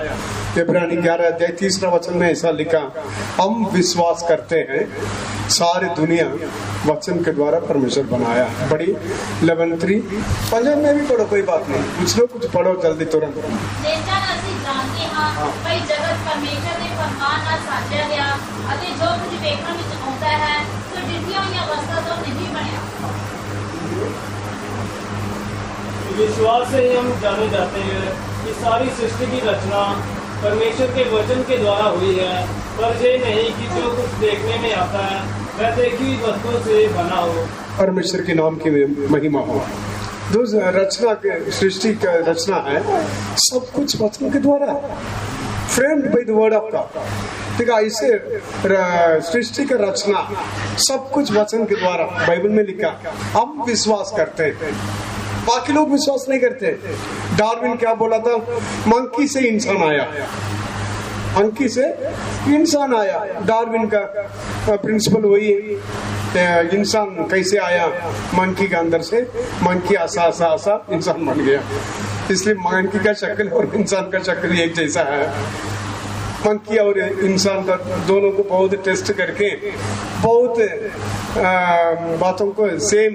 इब्रानी 11 अध्याय 3 वचन में ऐसा लिखा, हम विश्वास करते हैं सारी दुनिया वचन के द्वारा परमेश्वर बनाया। बड़ी 11:3 पंजाब में भी पढ़ो, कोई बात नहीं, कुछ लोग कुछ पढ़ो जल्दी तुरंत। भाई जगत परमेश्वर ने फरमान ਨਾਲ ਸਾਜਿਆ ਗਿਆ ਅਤੇ ਜੋ ਕੁਝ ਵੇਖਣ ਵਿੱਚ ਆਉਂਦਾ ਹੈ ਸੋ ਡਿੱਠੀਆਂ ਹੋਈਆਂ ਵਸਤਾਂ ਤੋਂ ਨਹੀਂ ਬਣਿਆ। विश्वास से ही हम जाने जाते हैं कि सारी सृष्टि की रचना परमेश्वर के वचन के द्वारा हुई है, पर ये नहीं कि जो कुछ देखने में आता है वह देखी वस्तुओं से बना हो। परमेश्वर के नाम की महिमा हो। जो रचना के सृष्टि का रचना है सब कुछ वचन के द्वारा, framed by the word of God. ठीक है, इसे सृष्टि का रचना सब कुछ वचन के द्वारा बाइबल में लिखा। हम विश्वास करते हैं, बाकी लोग विश्वास नहीं करते। डार्विन क्या बोला था? मंकी से इंसान आया, मंकी से इंसान आया। डार्विन का प्रिंसिपल वही है, इंसान कैसे आया? मंकी के अंदर से मंकी आसा इंसान बन गया। इसलिए मंकी का शक्ल और इंसान का शक्ल एक जैसा है। मंकी और इंसान का दोनों को बहुत टेस्ट करके बहुत बातों को सेम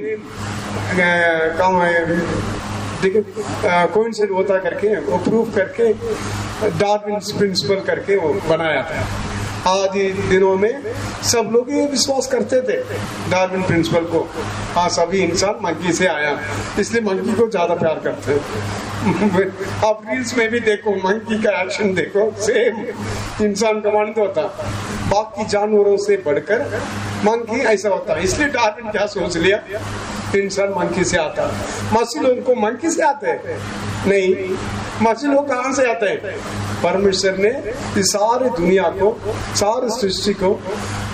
काम देखिए कोइंसिडेंस होता करके वो प्रूफ करके डार्विन प्रिंसिपल करके वो बनाया था। आदि दिनों में सब लोग ये विश्वास करते थे डार्विन प्रिंसिपल को, हाँ सभी इंसान मंकी से आया, इसलिए मंकी को ज्यादा प्यार करते हैं। आप रील्स में भी देखो, मंकी का एक्शन देखो, सेम इंसान का मानते होता, बाकी जानवरों से बढ़कर मंकी ऐसा होता है। इसलिए डार्विन क्या सोच लिया, इंसान मंकी से आता है। मसीह लोग को मंकी से आते हैं? नहीं, मसीह लोग कहाँ से आते हैं? परमेश्वर ने इस सारी दुनिया को, सारी सृष्टि को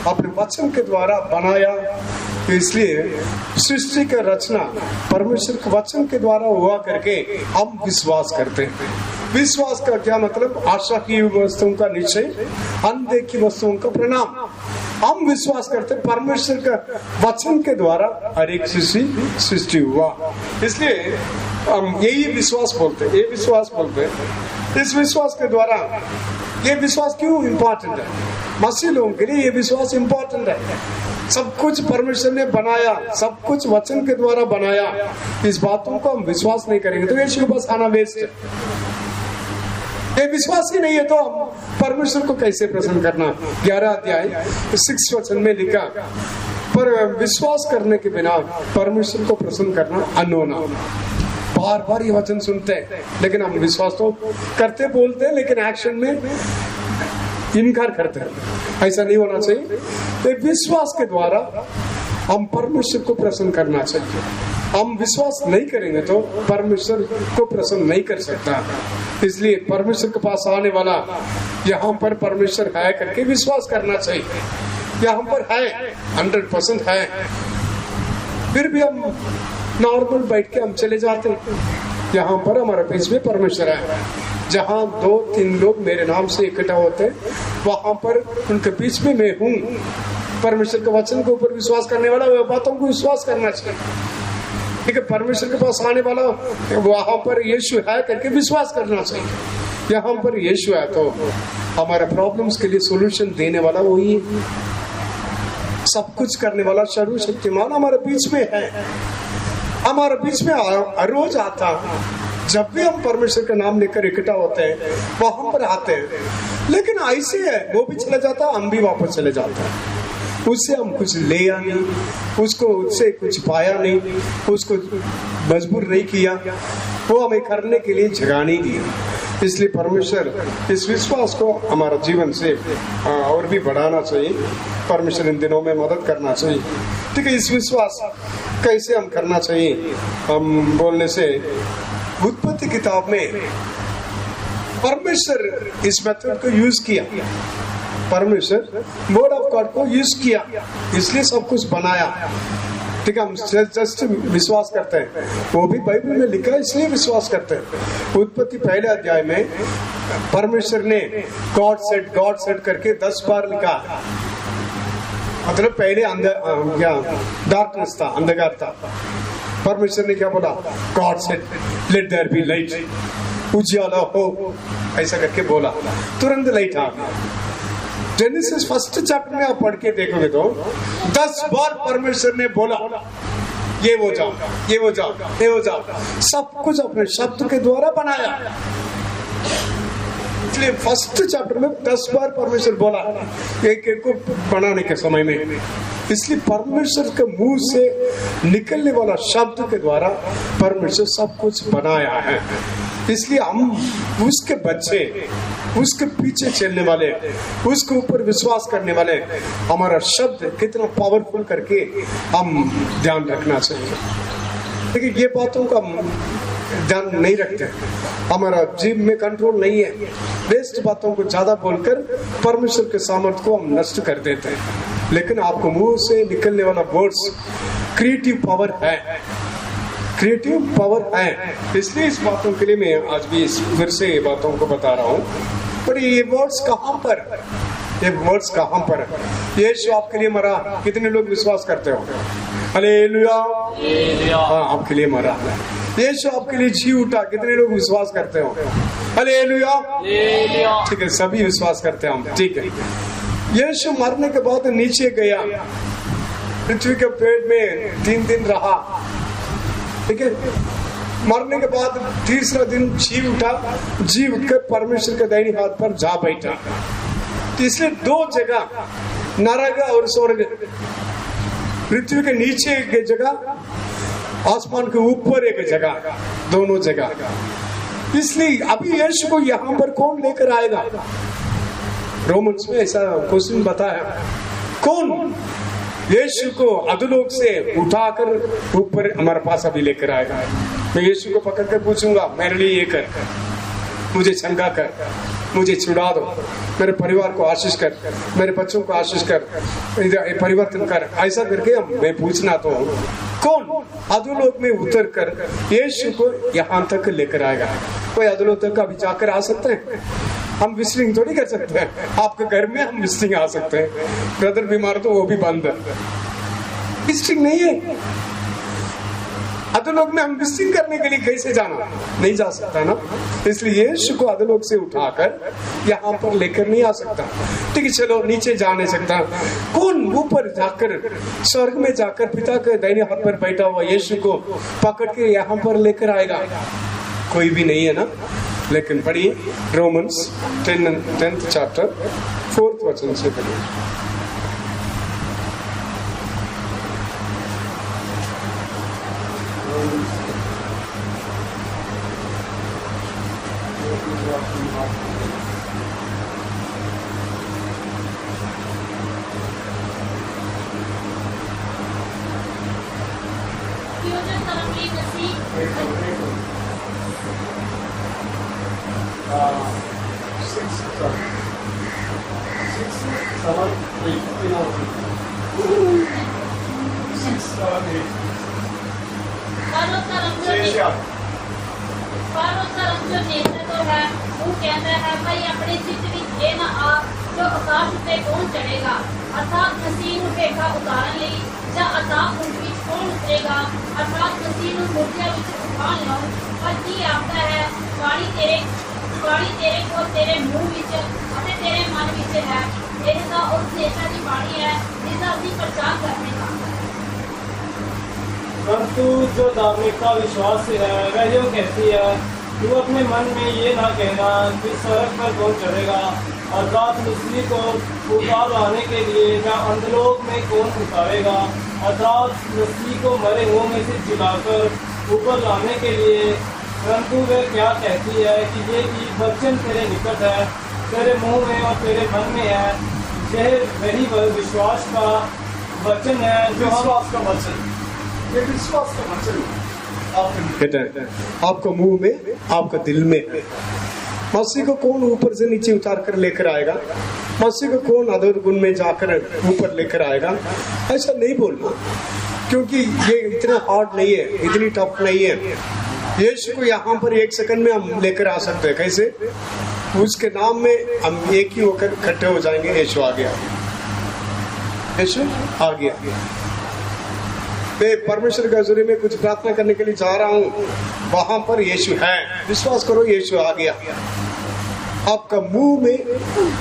अपने वचन के द्वारा बनाया। इसलिए सृष्टि का रचना परमेश्वर के वचन के द्वारा हुआ करके हम विश्वास करते हैं। विश्वास का क्या मतलब? आशा की वस्तुओं का निश्चय, अनदेखी वस्तुओं का परिणाम। हम विश्वास करते परमेश्वर का वचन के द्वारा हर एक सृष्टि हुआ। इसलिए हम यही विश्वास बोलते हैं, ये विश्वास बोलते हैं। इस विश्वास के द्वारा, ये विश्वास क्यों इम्पोर्टेंट है? मसीह लोगों के लिए ये विश्वास इम्पोर्टेंट है। सब कुछ परमेश्वर ने बनाया, सब कुछ वचन के द्वारा बनाया। इस बातों को हम विश्वास नहीं करेंगे तो यीशु के पास आना वेस्ट है। ये विश्वास ही नहीं है तो हम परमेश्वर को कैसे प्रसन्न करना? 11 अध्याय 6 वचन में लिखा, पर विश्वास करने के बिना परमेश्वर को प्रसन्न करना अनहोना। बार बार ये वचन सुनते हैं लेकिन हम विश्वास तो करते बोलते हैं लेकिन एक्शन में इनकार करते हैं। ऐसा नहीं होना चाहिए। तो विश्वास के द्वारा हम परमेश्वर को प्रसन्न करना चाहिए। हम विश्वास नहीं करेंगे तो परमेश्वर को प्रसन्न नहीं कर सकता। इसलिए परमेश्वर के पास आने वाला यहाँ पर परमेश्वर है करके विश्वास करना चाहिए। यहाँ पर है, 100% है, फिर भी हम नॉर्मल बैठ के हम चले जाते हैं। यहाँ पर हमारे बीच में परमेश्वर है। जहाँ 2-3 लोग मेरे नाम से इकट्ठा होते हैं, वहां पर उनके बीच में मैं हूँ। परमेश्वर के वचन के ऊपर विश्वास करने वाला वे बातों को विश्वास करना चाहिए। ठीक है, परमेश्वर के पास आने वाला वहां पर यीशु है करके विश्वास करना चाहिए। यहाँ पर यीशु है तो हमारे प्रॉब्लम्स के लिए सॉल्यूशन देने वाला वही है। सब कुछ करने वाला सर्वशक्तिमान हमारे बीच में है, हमारे बीच में हर रोज आता है। जब भी हम परमेश्वर का नाम लेकर इकट्ठा होते हैं वहां पर आते हैं, लेकिन ऐसे है वो भी चला जाता, हम भी वापस चले जाते हैं। उससे हम कुछ लिया नहीं, उसको उससे कुछ पाया नहीं, उसको मजबूर नहीं किया, वो हमें करने के लिए जगह नहीं दिया। इसलिए परमेश्वर इस विश्वास को हमारा जीवन से और भी बढ़ाना चाहिए। परमेश्वर इन दिनों में मदद करना चाहिए। ठीक है, इस विश्वास कैसे हम करना चाहिए? हम बोलने से उत्पत्ति किताब में परमेश्वर इस मेथड को यूज किया, परमेश्वर वर्ड ऑफ गॉड को यूज किया, इसलिए सब कुछ बनाया। ठीक है, हम जस्ट विश्वास करते हैं, वो भी बाइबल में लिखा है इसलिए विश्वास करते हैं। उत्पत्ति पहले अध्याय में परमेश्वर ने गॉड सेड करके 10 बार लिखा। मतलब पहले डार्कनेस था, अंधकार था। परमेश्वर ने क्या बोला? God said let there be light, उजियाला हो, ऐसा करके बोला, तुरंत लाइट आ गया। जेनेसिस फर्स्ट चैप्टर में आप पढ़ के देखोगे तो 10 बार परमेश्वर ने बोला ये हो जाओ, ये हो जाओ, ये हो जाओ, सब कुछ अपने शब्द के द्वारा बनाया। इसलिए फर्स्ट चैप्टर में 10 बार परमेश्वर बोला एक एक को बनाने के समय में। इसलिए परमेश्वर के मुंह से निकलने वाला शब्द के द्वारा परमेश्वर सब कुछ बनाया है। इसलिए हम उसके बच्चे, उसके पीछे चलने वाले, उसके ऊपर विश्वास करने वाले, हमारा शब्द कितना पावरफुल करके हम ध्यान रखना चाहिए। लेकिन ये बातों का ध्यान नहीं रखते, हमारा जीव में कंट्रोल नहीं है। बेस्ट बातों को ज्यादा बोलकर परमेश्वर के सामर्थ्य को हम नष्ट कर देते हैं। लेकिन आपको मुंह से निकलने वाला वर्ड्स क्रिएटिव पावर है, क्रिएटिव पावर है। इसलिए इस बातों के लिए मैं आज भी फिर से ये बातों को बता रहा हूँ। पर ये वर्ड्स कहाँ पर, ये वर्ड्स कहाँ पर? यीशु आपके लिए मरा, कितने लोग विश्वास करते हो? हालेलुया, हाँ, आपके लिए मरा। यीशु आपके लिए जी उठा, कितने लोग विश्वास करते हो? हालेलुया, ठीक है, सभी विश्वास करते हैं हम। ठीक है, यीशु मरने के बाद नीचे गया, पृथ्वी के पेट में 3 दिन रहा। ठीक है, मरने के बाद तीसरा दिन जी उठा, जी उठकर परमेश्वर के दाहिने हाथ पर जा बैठा। इसलिए 2 जगह, नरक और स्वर्ग, पृथ्वी के नीचे एक जगह, आसमान के ऊपर एक जगह, दोनों जगह। इसलिए अभी यीशु को यहाँ पर कौन लेकर आएगा? रोमन्स में ऐसा क्वेश्चन बताया, कौन यीशु को अधोलोक से उठाकर ऊपर हमारे पास अभी लेकर आएगा? मैं यीशु को पकड़ कर पूछूंगा, मेरे लिए ये कर, मुझे चंगा कर, मुझे छुड़ा दो, मेरे परिवार को आशीष कर, मेरे बच्चों को आशीष कर, परिवर्तन कर। ऐसा करके मैं पूछना तो कौन अधोलोक में उतर कर यीशु को यहाँ तक लेकर आएगा? कोई अधोलोक तक अभी जाकर आ सकते हैं? हम विजिटिंग थोड़ी कर सकते हैं। आपके घर में हम विजिटिंग आ सकते हैं, ब्रदर बीमार तो वो भी बंद है, विजिटिंग नहीं है। अधोलोक में हम विजिटिंग करने के लिए कैसे जाना? नहीं जा सकता ना। इसलिए यीशु को अधोलोक से उठाकर यहाँ पर लेकर नहीं आ सकता। ठीक है, चलो नीचे जा नहीं सकता, कौन ऊपर जाकर स्वर्ग में जाकर पिता के दाहिने हाथ पर बैठा हुआ यीशु को पकड़ के यहाँ पर लेकर आएगा? कोई भी नहीं है ना। लेकिन पढ़िए रोमन्स 10th चैप्टर 4th वचन से पढ़िए। फ्यूजन जो नेता तो है वो कहता है भाई अपने चित्त विच ये ना आ जो आकाश उत्ते कौन चढ़ेगा अर्थात मसीह नूं हेठा उतारन लई जां अथाह कुंड विच कौन उतरेगा अर्थात मसीह नूं मुर्दियां विच उठा लियाउण पर की आखदा है पानी तेरे को तेरे मुंह विच अते तेरे मन विच है यह तां उस नेता दी बाणी है जिसदा असीं प्रचार करने का परंतु जो धार्मिकता विश्वास से है वह जो कहती है तू अपने मन में ये ना कहना कि सड़क पर कौन चढ़ेगा अर्थात मसीह को उतार लाने के लिए या अंधलोक में कौन उतारेगा अर्थात मसीह को मरे हुओं में से जिलाकर ऊपर लाने के लिए। परंतु वह क्या कहती है कि ये कि वचन तेरे निकट है तेरे मुंह में और तेरे मन में है यह वही विश्वास का वचन है जो विश्वास का वचन, ये विश्वास का वचन आपका मुंह में आपका दिल में है। मसीह को कौन ऊपर से नीचे उतार कर लेकर आएगा, मसीह को कौन अधूर गुण में जाकर ऊपर लेकर आएगा, ऐसा नहीं बोलना, क्योंकि ये इतना हार्ड नहीं है, इतनी टफ नहीं है। यीशु को यहाँ पर एक सेकंड में हम लेकर आ सकते हैं। कैसे? उसके नाम में हम एक ही होकर इकट्ठे हो जाएंगे। यीशु आ गया, यीशु आ गया। मैं परमेश्वर के हज़ूरी में कुछ प्रार्थना करने के लिए जा रहा हूँ, वहां पर यीशु है, विश्वास करो यीशु आ गया। आपका मुंह में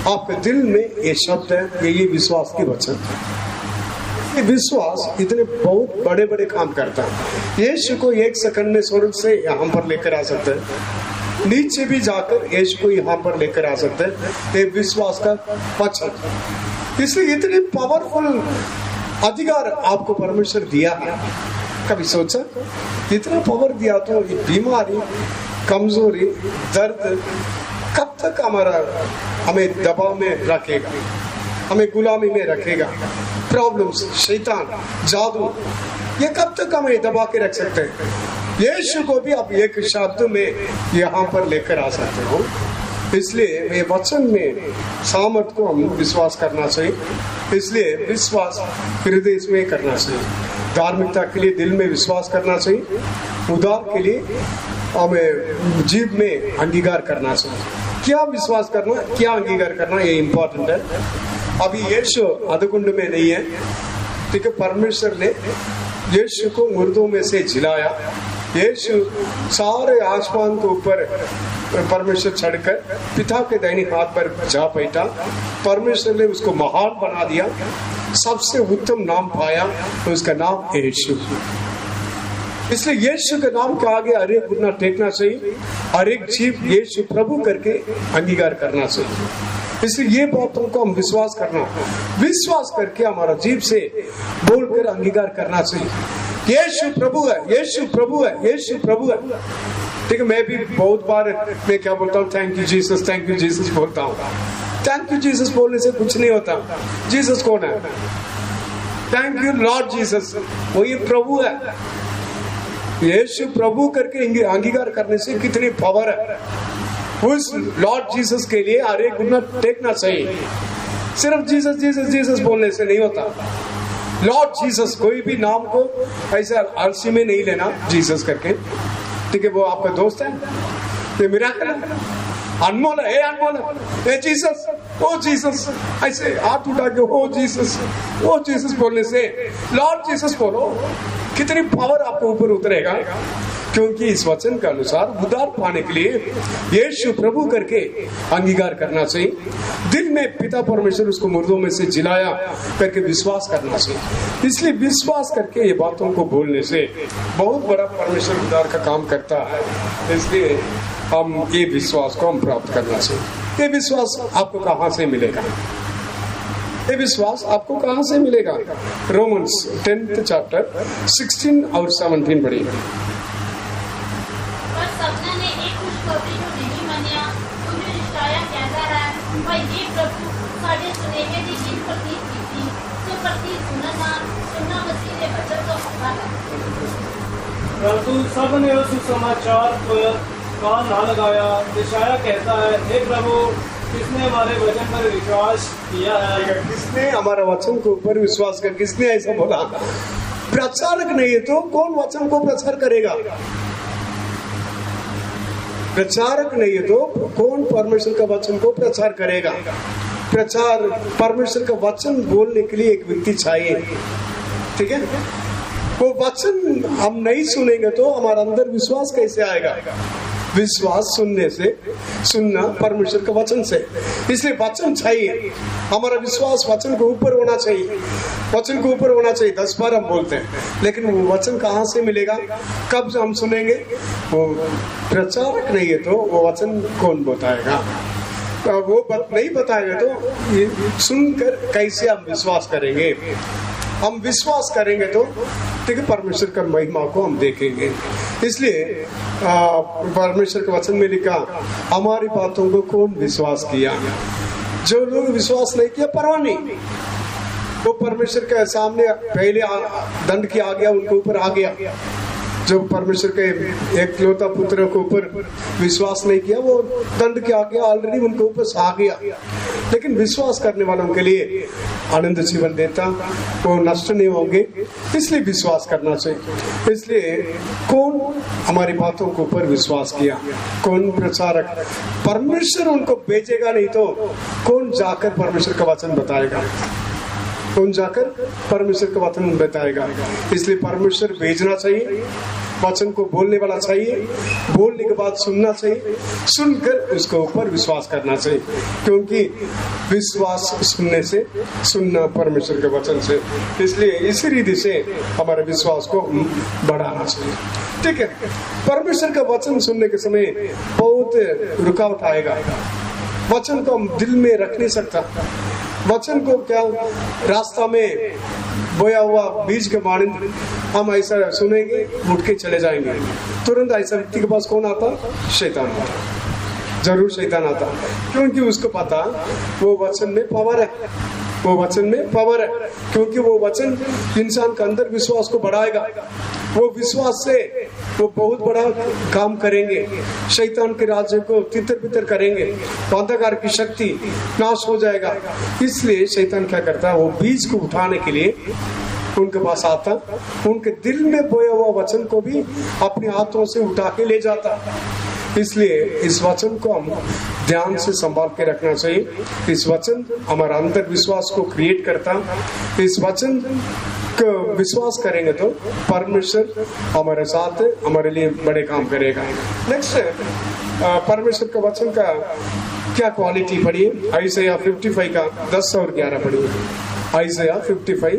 आपके दिल में ये शब्द है, ये विश्वास की वचन। ये विश्वास इतने बहुत बड़े बड़े काम करता है। यीशु को एक सेकंड में स्वर्ग से यहाँ पर लेकर आ सकते हैं, नीचे भी जाकर यीशु को यहाँ पर लेकर आ सकते हैं। ये विश्वास का वचन, इसलिए इतने पावरफुल अधिकार आपको परमेश्वर दिया है। कभी सोचा इतना पावर दिया तो ये बीमारी, कमजोरी, दर्द कब तक हमें दबाव में रखेगा, हमें गुलामी में रखेगा? प्रॉब्लम्स, शैतान, जादू, ये कब तक हमें दबा के रख सकते हैं? यीशु को भी आप एक शब्द में यहाँ पर लेकर आ सकते हो। इसलिए ये वचन में सामर्थ को हम विश्वास करना चाहिए। इसलिए विश्वास हृदय में करना चाहिए, धार्मिकता के लिए दिल में विश्वास करना चाहिए, उद्धार के लिए हमें जीव में अंगीकार करना चाहिए। क्या विश्वास करना, क्या अंगीकार करना, ये इम्पोर्टेंट है। अभी यीशु अधकुंड में नहीं है, ठीक है। परमेश्वर ने यीशु को मुर्दों में से जिलाया। यीशु सारे आसमान के ऊपर परमेश्वर चढ़कर पिता के दाहिने हाथ पर जा बैठा। परमेश्वर ने उसको महान बना दिया, सबसे उत्तम नाम पाया, तो उसका नाम यीशु। इसलिए यीशु के नाम के आगे हर एक घुटना टेकना चाहिए, हर एक जीव यीशु प्रभु करके अंगीकार करना चाहिए। इसलिए ये बातों को हम विश्वास करके हमारा जीव से बोलकर अंगीकार करना चाहिए। यीशु प्रभु है, यीशु प्रभु है, यीशु प्रभु है। ठीक है, मैं भी बहुत बार मैं क्या बोलता हूँ, thank you Jesus, thank you Jesus बोलता हूँ। थैंक यू जीसस बोलने से कुछ नहीं होता। जीसस कौन है? थैंक यू लॉर्ड जीसस, वो ये प्रभु है। यीशु प्रभु करके अंगीकार करने से कितनी पावर है। उस लॉर्ड जीसस के लिए हर एक घुटना टेकना चाहिए। सिर्फ जीसस जीसस जीसस बोलने से नहीं होता। लॉर्ड जीसस, कोई भी नाम को ऐसा आलसी में नहीं लेना जीसस करके, ठीक है। वो आपका दोस्त है, ये मिराकल है, अनमोल है, अनमोल है, जीसस, ओ जीसस, ऐसे हाथ उठा के ओ जीसस, ओ जीसस बोलने से, लॉर्ड जीसस बोलो, कितनी पावर आपको ऊपर उतरेगा। क्योंकि इस वचन के अनुसार उद्धार पाने के लिए यीशु प्रभु करके अंगीकार करना चाहिए। दिल में पिता परमेश्वर उसको मुर्दों में से जिलाया करके विश्वास करना चाहिए। इसलिए विश्वास करके ये बातों को बोलने से बहुत बड़ा परमेश्वर उद्धार का काम करता है। इसलिए हम ये विश्वास को हम प्राप्त करना चाहिए। ये विश्वास आपको कहाँ से मिलेगा? ये विश्वास आपको कहाँ से मिलेगा? रोमन्स 10th चैप्टर 16 और 17 पढ़िए। परंतु सब ने उस समाचार पर कान ना लगाया। यशायाह कहता है, हे प्रभु किसने हमारे वचन पर विश्वास किया है? किसने हमारा वचन के ऊपर विश्वास कर, किसने ऐसा बोला? प्रचारक नहीं है तो कौन वचन को प्रचार करेगा? प्रचारक नहीं है तो कौन परमेश्वर का वचन को प्रचार करेगा? प्रचार, परमेश्वर का वचन बोलने के लिए एक व्यक्ति चाहिए, ठीक है? वो वचन हम नहीं सुनेंगे तो हमारा अंदर विश्वास कैसे आएगा? विश्वास सुनने से, सुनना परमेश्वर के वचन से। इसलिए वचन चाहिए, हमारा विश्वास वचन के ऊपर होना चाहिए, वचन के ऊपर होना चाहिए। 10 बार हम बोलते हैं, लेकिन वो वचन कहाँ से मिलेगा? कब हम सुनेंगे? वो प्रचारक नहीं है तो वो वचन कौन बताएगा? वो नहीं बताएगा तो सुनकर कैसे हम विश्वास करेंगे? हम विश्वास करेंगे तो ठीक है, परमेश्वर का महिमा को हम देखेंगे। इसलिए परमेश्वर के वचन में लिखा, हमारी बातों को कौन विश्वास किया? जो लोग विश्वास नहीं किया परवाह नहीं, वो परमेश्वर के सामने पहले दंड की आ गया, उनके ऊपर आ गया। जो परमेश्वर के एकलौता पुत्र के ऊपर विश्वास नहीं किया, वो दंड के आगे ऑलरेडी उनके ऊपर आ गया। लेकिन विश्वास करने वालों के लिए आनंद जीवन देता, वो नष्ट नहीं होंगे, इसलिए विश्वास करना चाहिए। इसलिए कौन हमारी बातों के ऊपर विश्वास किया? कौन प्रचारक? परमेश्वर उनको भेजेगा नहीं तो कौन जाकर परमेश्वर का वचन बताएगा? कौन जाकर परमेश्वर का वचन बताएगा? इसलिए परमेश्वर भेजना चाहिए, वचन को बोलने वाला चाहिए, बोलने के बाद सुनना चाहिए, सुनकर उसके ऊपर विश्वास करना चाहिए, क्योंकि विश्वास सुनने से, सुनना परमेश्वर के वचन से। इसलिए इसी रीति से हमारे विश्वास को बढ़ाना चाहिए, ठीक है? परमेश्वर का वचन सुनने के समय बहुत रुकावट आएगा, वचन को हम दिल में रख नहीं सकता। वचन को क्या रास्ता में बोया हुआ बीज के मानंद हम ऐसा सुनेंगे, उठ के चले जाएंगे, तुरंत ऐसा व्यक्ति के पास कौन आता? शैतान आता, जरूर शैतान आता, क्योंकि उसको पता वो वचन में पावर है, वो वचन में पावर है, क्योंकि वो वचन इंसान के अंदर विश्वास को बढ़ाएगा। वो विश्वास से वो बहुत बड़ा काम करेंगे, शैतान के राज्य को तितर बितर करेंगे, अंधकार की शक्ति नाश हो जाएगा। इसलिए शैतान क्या करता है? वो बीज को उठाने के लिए उनके पास आता, उनके दिल में बोया हुआ वचन को भी अपने हाथों से उठा के ले जाता। इसलिए इस वचन को हम ध्यान से संभाल के रखना चाहिए। इस वचन हमारा अंदर विश्वास को क्रिएट करता। इस वचन को विश्वास करेंगे तो परमेश्वर हमारे साथ हमारे लिए बड़े काम करेगा। नेक्स्ट परमेश्वर का वचन का क्या क्वालिटी पढ़िए? आइज़ाया 55 का 10 और 11 पढ़िए। आइज़ाया 55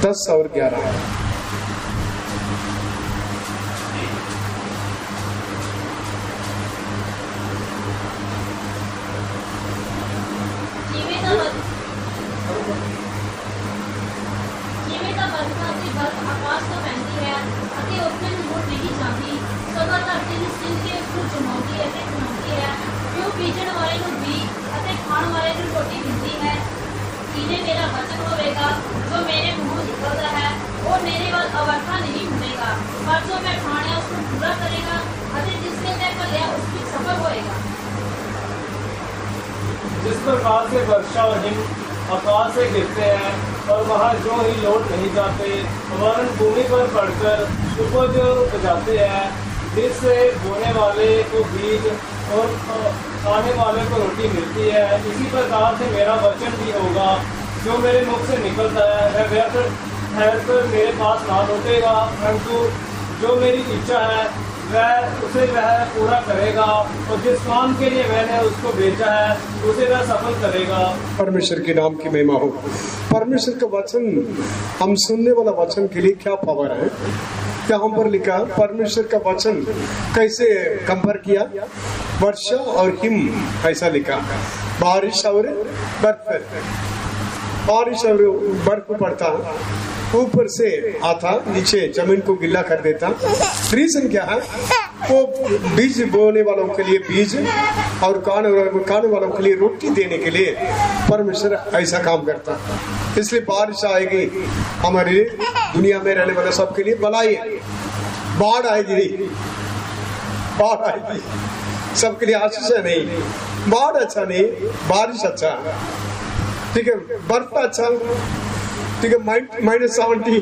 10 और 11। जिस प्रकार से वर्षा और हिम आकाश से गिरते हैं और वहाँ जो ही लौट नहीं जाते, वरन भूमि पर पड़कर उपज उपजाते हैं, जिससे बोने वाले को बीज और खाने वाले को रोटी मिलती है, इसी प्रकार से मेरा वचन भी होगा जो मेरे मुख से निकलता है। वह व्यर्थ ठहरकर मेरे पास ना लौटेगा, परंतु जो मेरी इच्छा है वह पूरा करेगा, और जिस काम के लिए मैंने उसको भेजा है उसे वह सफल करेगा। परमेश्वर के नाम की महिमा हो। परमेश्वर का वचन, हम सुनने वाला वचन के लिए क्या पावर है? क्या हम पर लिखा? परमेश्वर का वचन कैसे कंपेयर किया? वर्षा और हिम ऐसा लिखा, बारिश और बर्फ। बारिश और बर्फ पड़ता, ऊपर से आता, नीचे जमीन को गिल्ला कर देता। रीजन क्या है? वो बीज बोने वालों के लिए बीज और खाने वालों के लिए रोटी देने के लिए परमेश्वर ऐसा काम करता। इसलिए बारिश आएगी हमारे दुनिया में रहने वाले सबके लिए भलाई है। बाढ़ आएगी, बाढ़ आएगी, सबके लिए आशीष है नहीं, बाढ़ अच्छा नहीं, बारिश अच्छा, ठीक है, बर्फ अच्छा, ठीक है, -70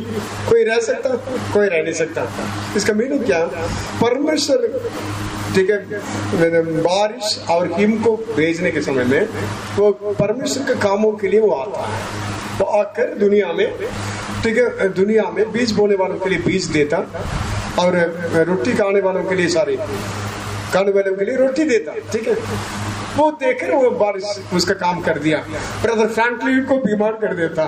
कोई रह सकता, कोई रह नहीं सकता। इसका मीनिंग क्या? परमेश्वर, ठीक है, बारिश और हिम को भेजने के समय में वो परमेश्वर के कामों के लिए वो आता है, वो आकर दुनिया में, ठीक है, दुनिया में बीज बोने वालों के लिए बीज देता और रोटी खाने वालों के लिए, सारे खाने वालों के लिए रोटी देता, ठीक है। वो देकर वो बारिश उसका काम कर दिया। ब्रदर फ्रैंकलिन को बीमार कर देता,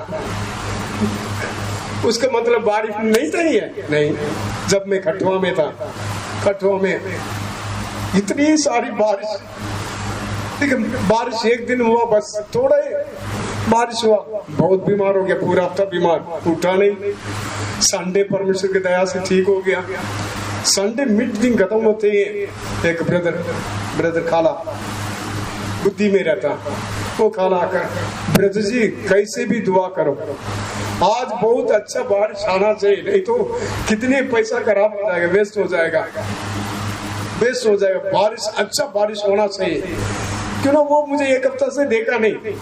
उसका मतलब बारिश नहीं सही है, नहीं। जब मैं खटवा में था, खटवा में इतनी सारी बारिश, ठीक है, बारिश एक दिन हुआ, बस थोड़ा बारिश हुआ, बहुत बीमार हो गया, पूरा हफ्ता बीमार, उठा नहीं। संडे परमेश्वर की दया से ठीक हो गया। संडे मीटिंग खत्म होते ही एक ब्रदर खाला बुद्धि में रहता, वो खाला आकर, ब्रदर जी कैसे भी दुआ करो, आज बहुत अच्छा बारिश आना चाहिए, नहीं तो कितने पैसा खराब हो जाएगा, वेस्ट हो जाएगा, वेस्ट हो जाएगा, बारिश अच्छा बारिश होना चाहिए। क्यों ना, वो मुझे एक हफ्ता से देखा नहीं,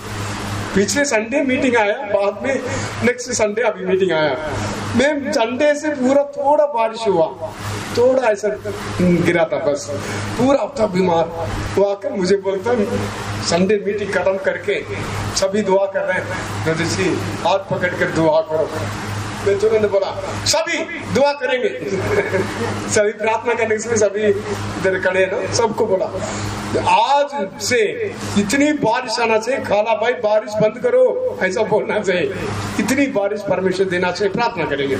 पिछले संडे मीटिंग आया, बाद में नेक्स्ट संडे अभी मीटिंग आया, मैं संडे से पूरा थोड़ा बारिश हुआ, थोड़ा ऐसा गिरा था, बस पूरा हफ्ता बीमार। वो आकर मुझे बोलता, संडे मीटिंग खत्म करके सभी दुआ कर रहे हैं, ब्रदर जी हाथ पकड़ कर दुआ करो। मैं तुरंत बोला सभी दुआ करेंगे सभी प्रार्थना करने के, सभी इधर खड़े ना, सबको बोला आज से इतनी बारिश आना चाहिए, खाला भाई बारिश बंद करो, ऐसा बोलना चाहिए, इतनी बारिश परमेश्वर देना चाहिए, प्रार्थना करेंगे।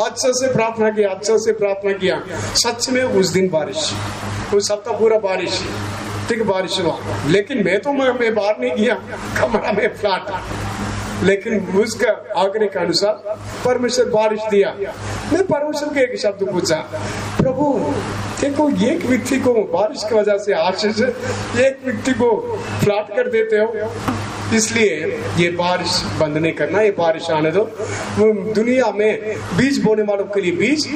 अच्छे से प्रार्थना किया, अच्छे से प्रार्थना किया, सच में उस दिन बारिश, उस हफ्ता पूरा बारिश, ठीक बारिश हुआ। लेकिन मैं बाहर नहीं गया, कमरा में फ्लैट, लेकिन उसका आग्रह के अनुसार परमेश्वर बारिश दिया। मैं परमेश्वर के एक शब्द पूछा, प्रभु देखो एक व्यक्ति को बारिश की वजह से आशीष, एक व्यक्ति को फ्लैट कर देते हो, इसलिए ये बारिश बंद नहीं करना, ये बारिश आने दो। दुनिया में बीज बोने वालों के लिए बीज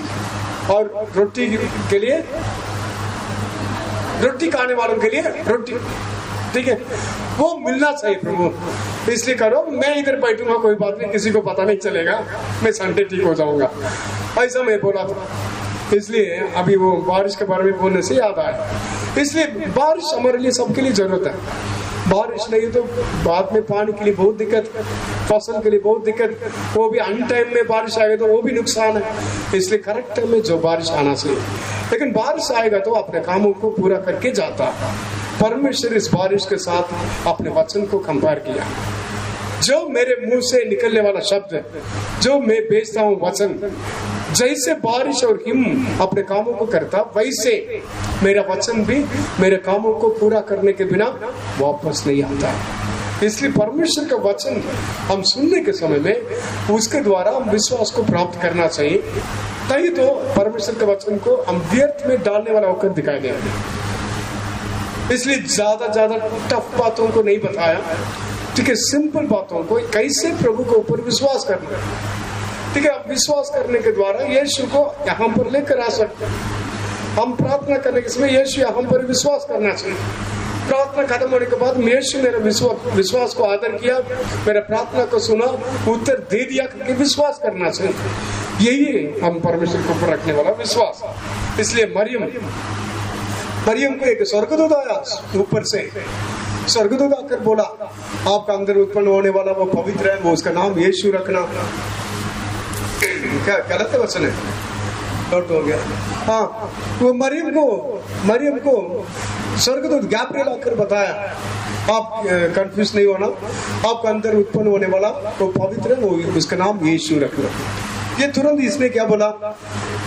और रोटी के लिए, रोटी खाने वालों के लिए रोटी, ठीक है, वो मिलना चाहिए प्रभु, इसलिए करो। मैं इधर बैठूंगा, कोई बात नहीं, किसी को पता नहीं चलेगा, मैं संडे ठीक हो जाऊंगा, ऐसा मैं बोला था। इसलिए अभी वो बारिश के बारे में बोलने से याद आया, इसलिए बारिश हमारे लिए सबके लिए जरूरत है। बारिश नहीं तो बाद में पानी के लिए बहुत दिक्कत, फसल के लिए बहुत दिक्कत, वो भी अन टाइम में बारिश आएगा तो वो भी नुकसान है। इसलिए करेक्ट टाइम में जो बारिश आना चाहिए, लेकिन बारिश आएगा तो अपने कामों को पूरा करके जाता है। परमेश्वर इस बारिश के साथ अपने वचन को कंपेयर किया, जो मेरे मुंह से निकलने वाला शब्द, जो मैं भेजता हूँ वचन, जैसे बारिश और हिम अपने कामों को करता, वैसे मेरा वचन भी मेरे कामों को पूरा करने के बिना वापस नहीं आता। इसलिए परमेश्वर का वचन हम सुनने के समय में उसके द्वारा हम विश्वास को प्राप्त करना चाहिए, तभी तो परमेश्वर के वचन को हम व्यर्थ में डालने वाला होकर दिखाई देंगे। इसलिए ज्यादा टफ बातों को नहीं बताया, ठीक है, सिंपल बातों को, कैसे प्रभु के ऊपर विश्वास करना, ठीक है। अब विश्वास करने के द्वारा यीशु को यहाँ पर लेकर आ सकते हैं। हम प्रार्थना करने के समय यीशु यहाँ पर विश्वास करना चाहिए। प्रार्थना खत्म होने के बाद यीशु मेरे विश्वास को आदर किया, मेरे प्रार्थना को सुना, उत्तर दे दिया करके विश्वास करना चाहिए। यही हम परमेश्वर के ऊपर रखने वाला विश्वास। इसलिए मरियम को एक स्वर्गदूत आया ऊपर से, स्वर्गदूत आकर बोला आपका अंदर उत्पन्न होने वाला वो पवित्र है, वो उसका नाम यीशु रखना। क्या गलत वचन है, नोट हो गया। हाँ, वो मरियम को स्वर्गदूत गैब्रिएल आकर बताया, आप कंफ्यूज नहीं होना, आपका अंदर उत्पन्न होने वाला वो पवित्र है, वो उसका नाम यीशु रखना। ये तुरंत इसने क्या बोला,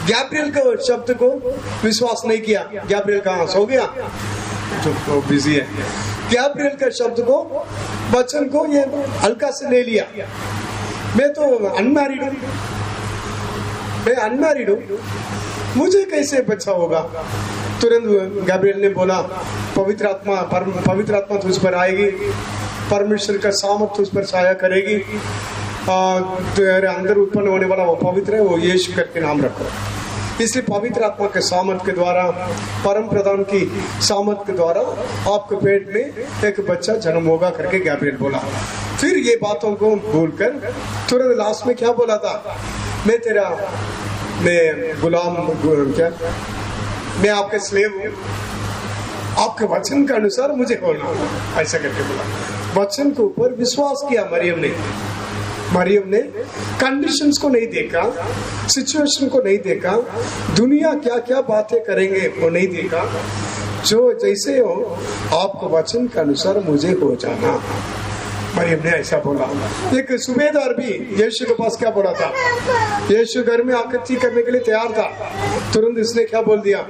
गैब्रिएल के शब्द को विश्वास नहीं किया। गैब्रिएल कहाँ सो गया, तो बिजी है। गैब्रिएल के शब्द को, वचन को ये हल्का से ले लिया। मैं तो अनमैरिड हूँ, मुझे कैसे बच्चा होगा। तुरंत गैब्रिएल ने बोला पवित्र आत्मा तुझ पर आएगी, परमेश्वर का सामर्थ तुझ पर छाया करेगी, तेरे अंदर उत्पन्न होने वाला वो पवित्र है, वो यीशु करके नाम रखो। इसलिए पवित्र आत्मा के सामर्थ के द्वारा, परम प्रधान की सामर्थ के द्वारा आपके पेट में एक बच्चा जन्म होगा करके गैब्रियल बोला। फिर ये बातों को भूलकर तुरंत लास्ट में क्या बोला था, मैं गुलाम, क्या, मैं आपके स्लेव हूँ, आपके वचन के अनुसार मुझे होना, ऐसा करके बोला। वचन के ऊपर विश्वास किया मरियम ने कंडीशंस को नहीं देखा, सिचुएशन को नहीं देखा, दुनिया क्या क्या बातें करेंगे वो नहीं देखा, जो जैसे हो आपको वचन के अनुसार मुझे हो जाना, मरियम ने ऐसा बोला। एक सूबेदार भी यीशु के पास क्या बोला था, यीशु घर में आकृति करने के लिए तैयार था, तुरंत इसने क्या बोल दिया,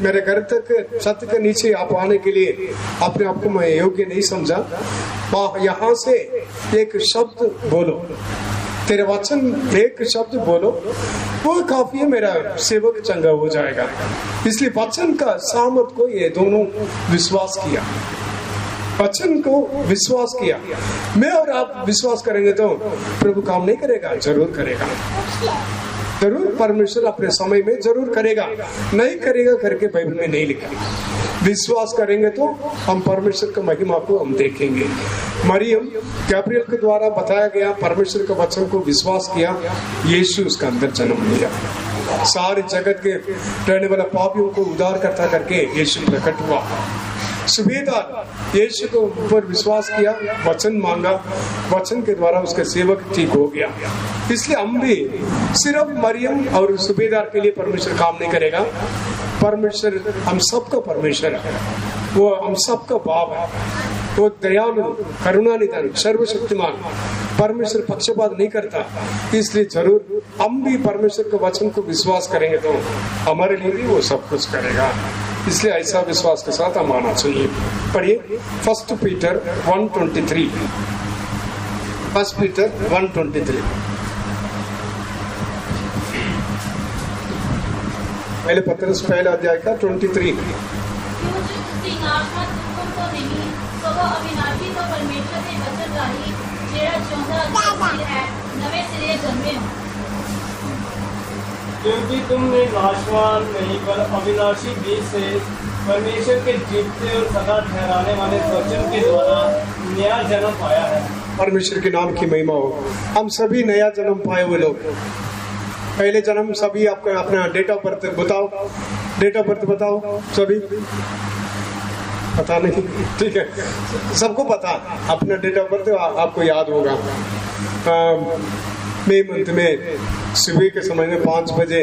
मेरे घर तक छत के नीचे आप आने के लिए अपने आप को मैं योग्य नहीं समझा, यहाँ से एक शब्द बोलो, तेरे वचन एक शब्द बोलो, वो काफी है, मेरा सेवक चंगा हो जाएगा। इसलिए वचन का सामर्थ को ये दोनों विश्वास किया, वचन को विश्वास किया। मैं और आप विश्वास करेंगे तो प्रभु काम नहीं करेगा, जरूर करेगा, जरूर परमेश्वर अपने समय में जरूर करेगा, नहीं करेगा करके बाइबल में नहीं लिखा। विश्वास करेंगे तो हम परमेश्वर की महिमा को हम देखेंगे। मरियम गैब्रियल के द्वारा बताया गया परमेश्वर के वचन को विश्वास किया, यीशु उसका अंदर जन्म लिया, सारे जगत के रहने वाला पापियों को उद्धार करता करके यीशु प्रकट हुआ। सूबेदार यीशु के ऊपर विश्वास किया, वचन मांगा, वचन के द्वारा उसका सेवक ठीक हो गया। इसलिए हम भी सिर्फ मरियम और सूबेदार के लिए परमेश्वर काम नहीं करेगा, परमेश्वर हम सबका परमेश्वर है, वो हम सबका बाप है, वो दयालु, करुणानिधन, सर्वशक्तिमान, परमेश्वर पक्षपात नहीं करता। इसलिए जरूर हम भी परमेश्वर के वचन को विश्वास करेंगे तो हमारे लिए भी वो सब कुछ करेगा। इसलिए ऐसा विश्वास के साथ हम आना चाहिए। पढ़िए 1 पीटर 1:23, 1 पीटर 1:23। पहले पत्रस पहला अध्याय का 23। क्योंकि तुमने नाशवान नहीं पर अविनाशी बीज से परमेश्वर के जीवते और सदा ठहराने वाले वचन के द्वारा नया जन्म पाया है। परमेश्वर के नाम की महिमा हो। हम सभी नया जन्म पाए हुए लोग। पहले जन्म सभी आपका अपना डेट ऑफ बर्थ बताओ, डेट ऑफ बर्थ बताओ सभी, पता नहीं, ठीक है, सबको पता अपना डेट ऑफ बर्थ आपको याद होगा। मई मंथ में सुबह के समय में 5 बजे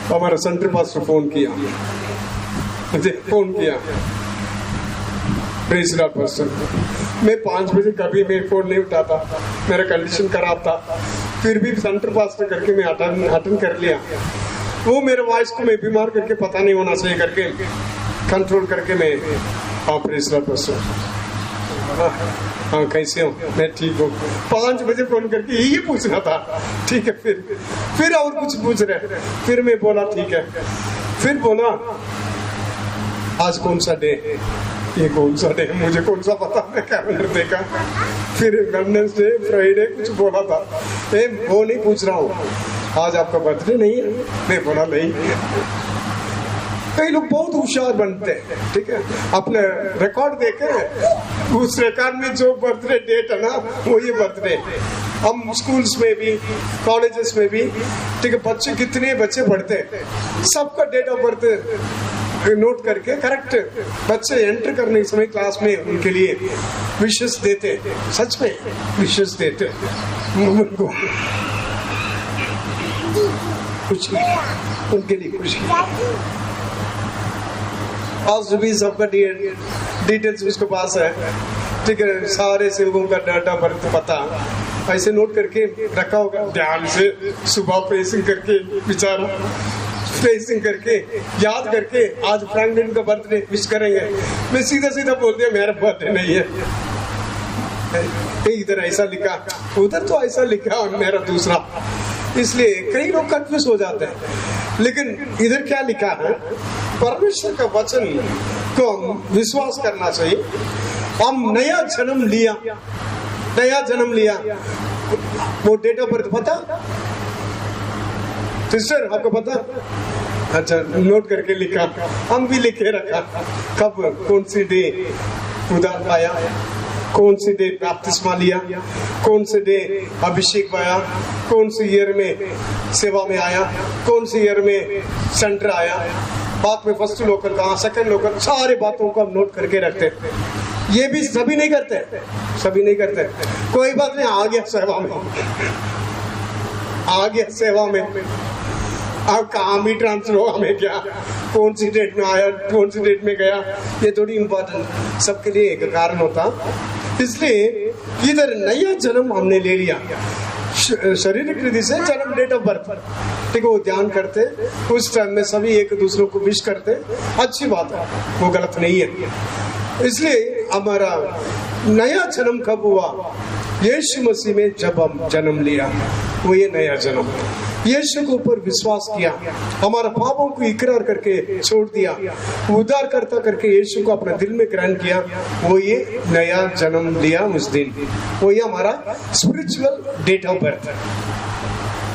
हमारा सेंटर पास्टर फोन किया, मुझे फोन किया, प्रेज़ लॉर्ड पास्टर। मैं 5 बजे कभी मैं फोन नहीं उठाता, मेरा कंडीशन खराब था, फिर भी सेंटर पास्टर करके मैं अटेंड कर लिया। वो मेरे वॉइस को मैं बीमार करके पता नहीं होना चाहिए करके कंट्रोल करके मैं प्रेज़ लॉर्ड पास्टर, हाँ कैसे हो, मैं ठीक हूँ। 5 बजे फोन करके यही पूछना था, ठीक है। फिर और कुछ पूछ रहे, फिर मैं बोला ठीक है, फिर बोला आज कौन सा डे है, ये कौन सा डे, मुझे कौन सा पता, मैं कैलेंडर देखा, फिर वेडनेसडे फ्राइडे कुछ बोला था, वो नहीं पूछ रहा हूँ आज आपका बर्थडे नहीं है, मैं बोला नहीं। कई लोग बहुत होशियार बनते हैं, ठीक है, अपने रिकॉर्ड देखे, उस रिकॉर्ड में जो बर्थडे डेट है ना वो ये बर्थडे। हम स्कूल्स में भी कॉलेजेस में भी, ठीक है, बच्चे कितने बच्चे पढ़ते हैं, सबका डेट ऑफ बर्थ नोट करके करेक्ट बच्चे एंटर करने के समय क्लास में उनके लिए विशेष देते, सच में विशेष देते, खुशी उनके लिए खुशी। आज भी सबका डिटेल्स उसके पास है, ठीक है, सारे सेवकों का डाटा बर्थ पता ऐसे नोट करके रखा होगा, ध्यान से सुबह प्रेसिंग करके बेचारा प्रेसिंग करके याद करके आज फ्रैंकलिन का बर्थडे विश करेंगे। मैं सीधा सीधा बोल दिया मेरा बर्थडे नहीं है, इधर ऐसा लिखा उधर तो ऐसा लिखा मेरा दूसरा, इसलिए कई लोग कंफ्यूज हो जाते हैं। लेकिन इधर क्या लिखा है, परमेश्वर का वचन को हम विश्वास करना चाहिए। हम नया जन्म लिया, नया जन्म लिया, वो डेट ऑफ बर्थ पता, सिस्टर आपको पता? अच्छा, नोट करके लिखा, हम भी लिखे रखा। कब कौन सी डे उदार पाया, कौन सी डे बपतिस्मा लिया, कौन से डे अभिषेक पाया, कौन सी ईयर में सेवा में आया, कौन सी ईयर में सेंटर आया, बाद में फर्स्ट लोकल कहाँ, सेकंड लोकल, सारे बातों को हम नोट करके रखते। ये भी सभी नहीं करते, सभी नहीं करते। कोई बात नहीं, आ गया सेवा में, आ गया सेवा में, अब काम ही ट्रांसफर हो, हमें क्या, कौन सी डेट में आया, कौन सी डेट में गया, ये थोड़ी इम्पोर्टेंट, सबके लिए एक कारण होता। इसलिए इधर नया जन्म हमने ले लिया, शारीरिक रीति से जन्म, डेट ऑफ बर्थ, ठीक है, वो ध्यान करते, उस टाइम में सभी एक दूसरे को विश करते, अच्छी बात है, वो गलत नहीं है। इसलिए हमारा नया जन्म कब हुआ? यीशु मसीह में जब हम जन्म लिया, वो ये नया जन्म। यीशु के ऊपर विश्वास किया, हमारे पापों को इकरार करके छोड़ दिया, उद्धारकर्ता करके यीशु को अपने दिल में ग्रहण किया, वो ये नया जन्म लिया उस दिन। वो ये हमारा स्पिरिचुअल डेट ऑफ बर्थ है,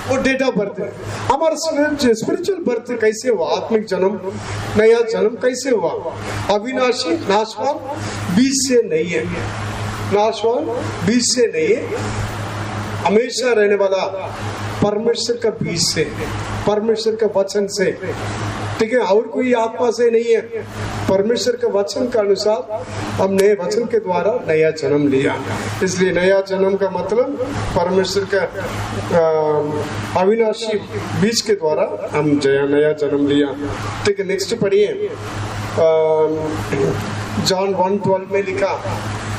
वो डेट ऑफ बर्थ है हमारा। स्पिरिचुअल बर्थ कैसे हुआ? आत्मिक जन्म, नया जन्म कैसे हुआ? अविनाशी, नाशवान, बीज से नहीं है, नाशवान बीज से नहीं है, हमेशा रहने वाला परमेश्वर का बीज से, परमेश्वर का वचन से, ठीक है, और कोई आत्मा से नहीं है, परमेश्वर के वचन के अनुसार हमने वचन के द्वारा नया जन्म लिया। इसलिए नया जन्म का मतलब परमेश्वर का अविनाशी बीज के द्वारा हम नया जन्म लिया। ठीक है, नेक्स्ट पढ़िए, जॉन 1:12 में लिखा,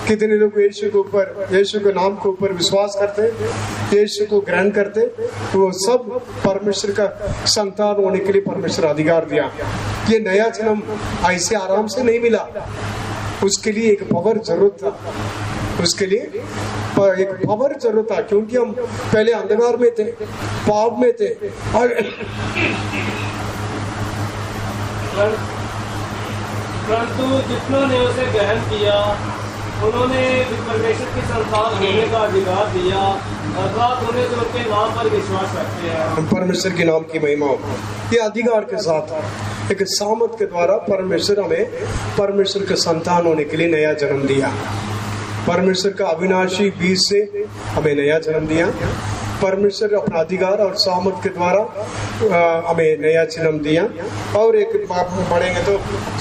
कितने लोग यीशु के ऊपर, यीशु के नाम के ऊपर विश्वास करते, यीशु को ग्रहण करते, वो सब परमेश्वर का संतान होने के लिए परमेश्वर अधिकार दिया। ये नया जन्म ऐसे आराम से नहीं मिला, उसके लिए एक पावर जरूरत था, उसके लिए एक पावर जरूरत था, क्योंकि हम पहले अंधकार में थे, पाप में थे, और परंतु जितनों ने उसे ग्रहण किया उन्होंने परमेश्वर की संतान होने का अधिकार दिया, अर्थात उन्हें जो उनके नाम पर विश्वास रखते हैं। परमेश्वर के नाम की महिमा हो, ये अधिकार के साथ एक सामर्थ के द्वारा परमेश्वर हमें परमेश्वर के संतान होने के लिए नया जन्म दिया। परमेश्वर का अविनाशी बीज से हमें नया जन्म दिया, परमेश्वर अपना अधिकार और सामर्थ के द्वारा हमें नया जन्म दिया। और एक बात में पढ़ेंगे तो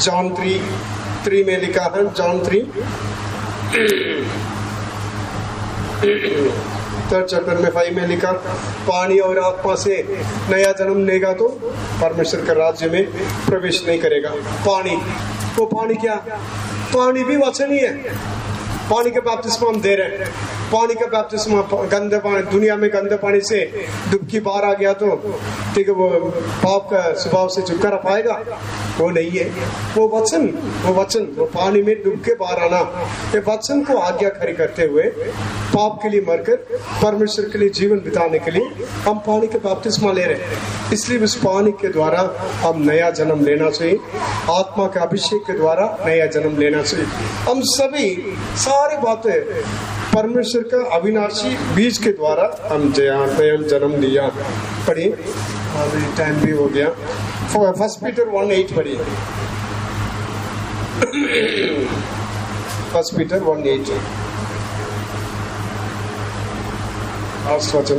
जॉन 3:3 में लिखा है, जॉन 3 3rd चैप्टर में 5 में लिखा, पानी और आत्मा से नया जन्म लेगा तो परमेश्वर के राज्य में प्रवेश नहीं करेगा। पानी, वो पानी क्या? पानी भी वचन ही है। पानी का बपतिस्मा हम दे रहे हैं, पानी का बपतिस्मा गंदे पानी, दुनिया में गंदे पानी से डुबकी बाहर आ गया तो ठीक है, वो पाप का स्वभाव से छुटकारा पाएगा? वो नहीं है, वो वचन, वो पानी में डूब के बाहर आना, ये वचन को आज्ञाकारी करते हुए पाप के लिए मरकर परमेश्वर के लिए जीवन बिताने के लिए हम पानी का बपतिस्मा ले रहे हैं। इसलिए उस पानी के द्वारा हम नया जन्म लेना चाहिए, आत्मा के अभिषेक के द्वारा नया जन्म लेना चाहिए। हम सभी सारी बातें परमेश्वर का अविनाशी बीज के द्वारा हम नया जन्म लिया। पढ़िए, अभी टाइम भी हो गया। 1 पीटर 1:8 पढ़िए, 1 पीटर 1:8 लास्ट वचन।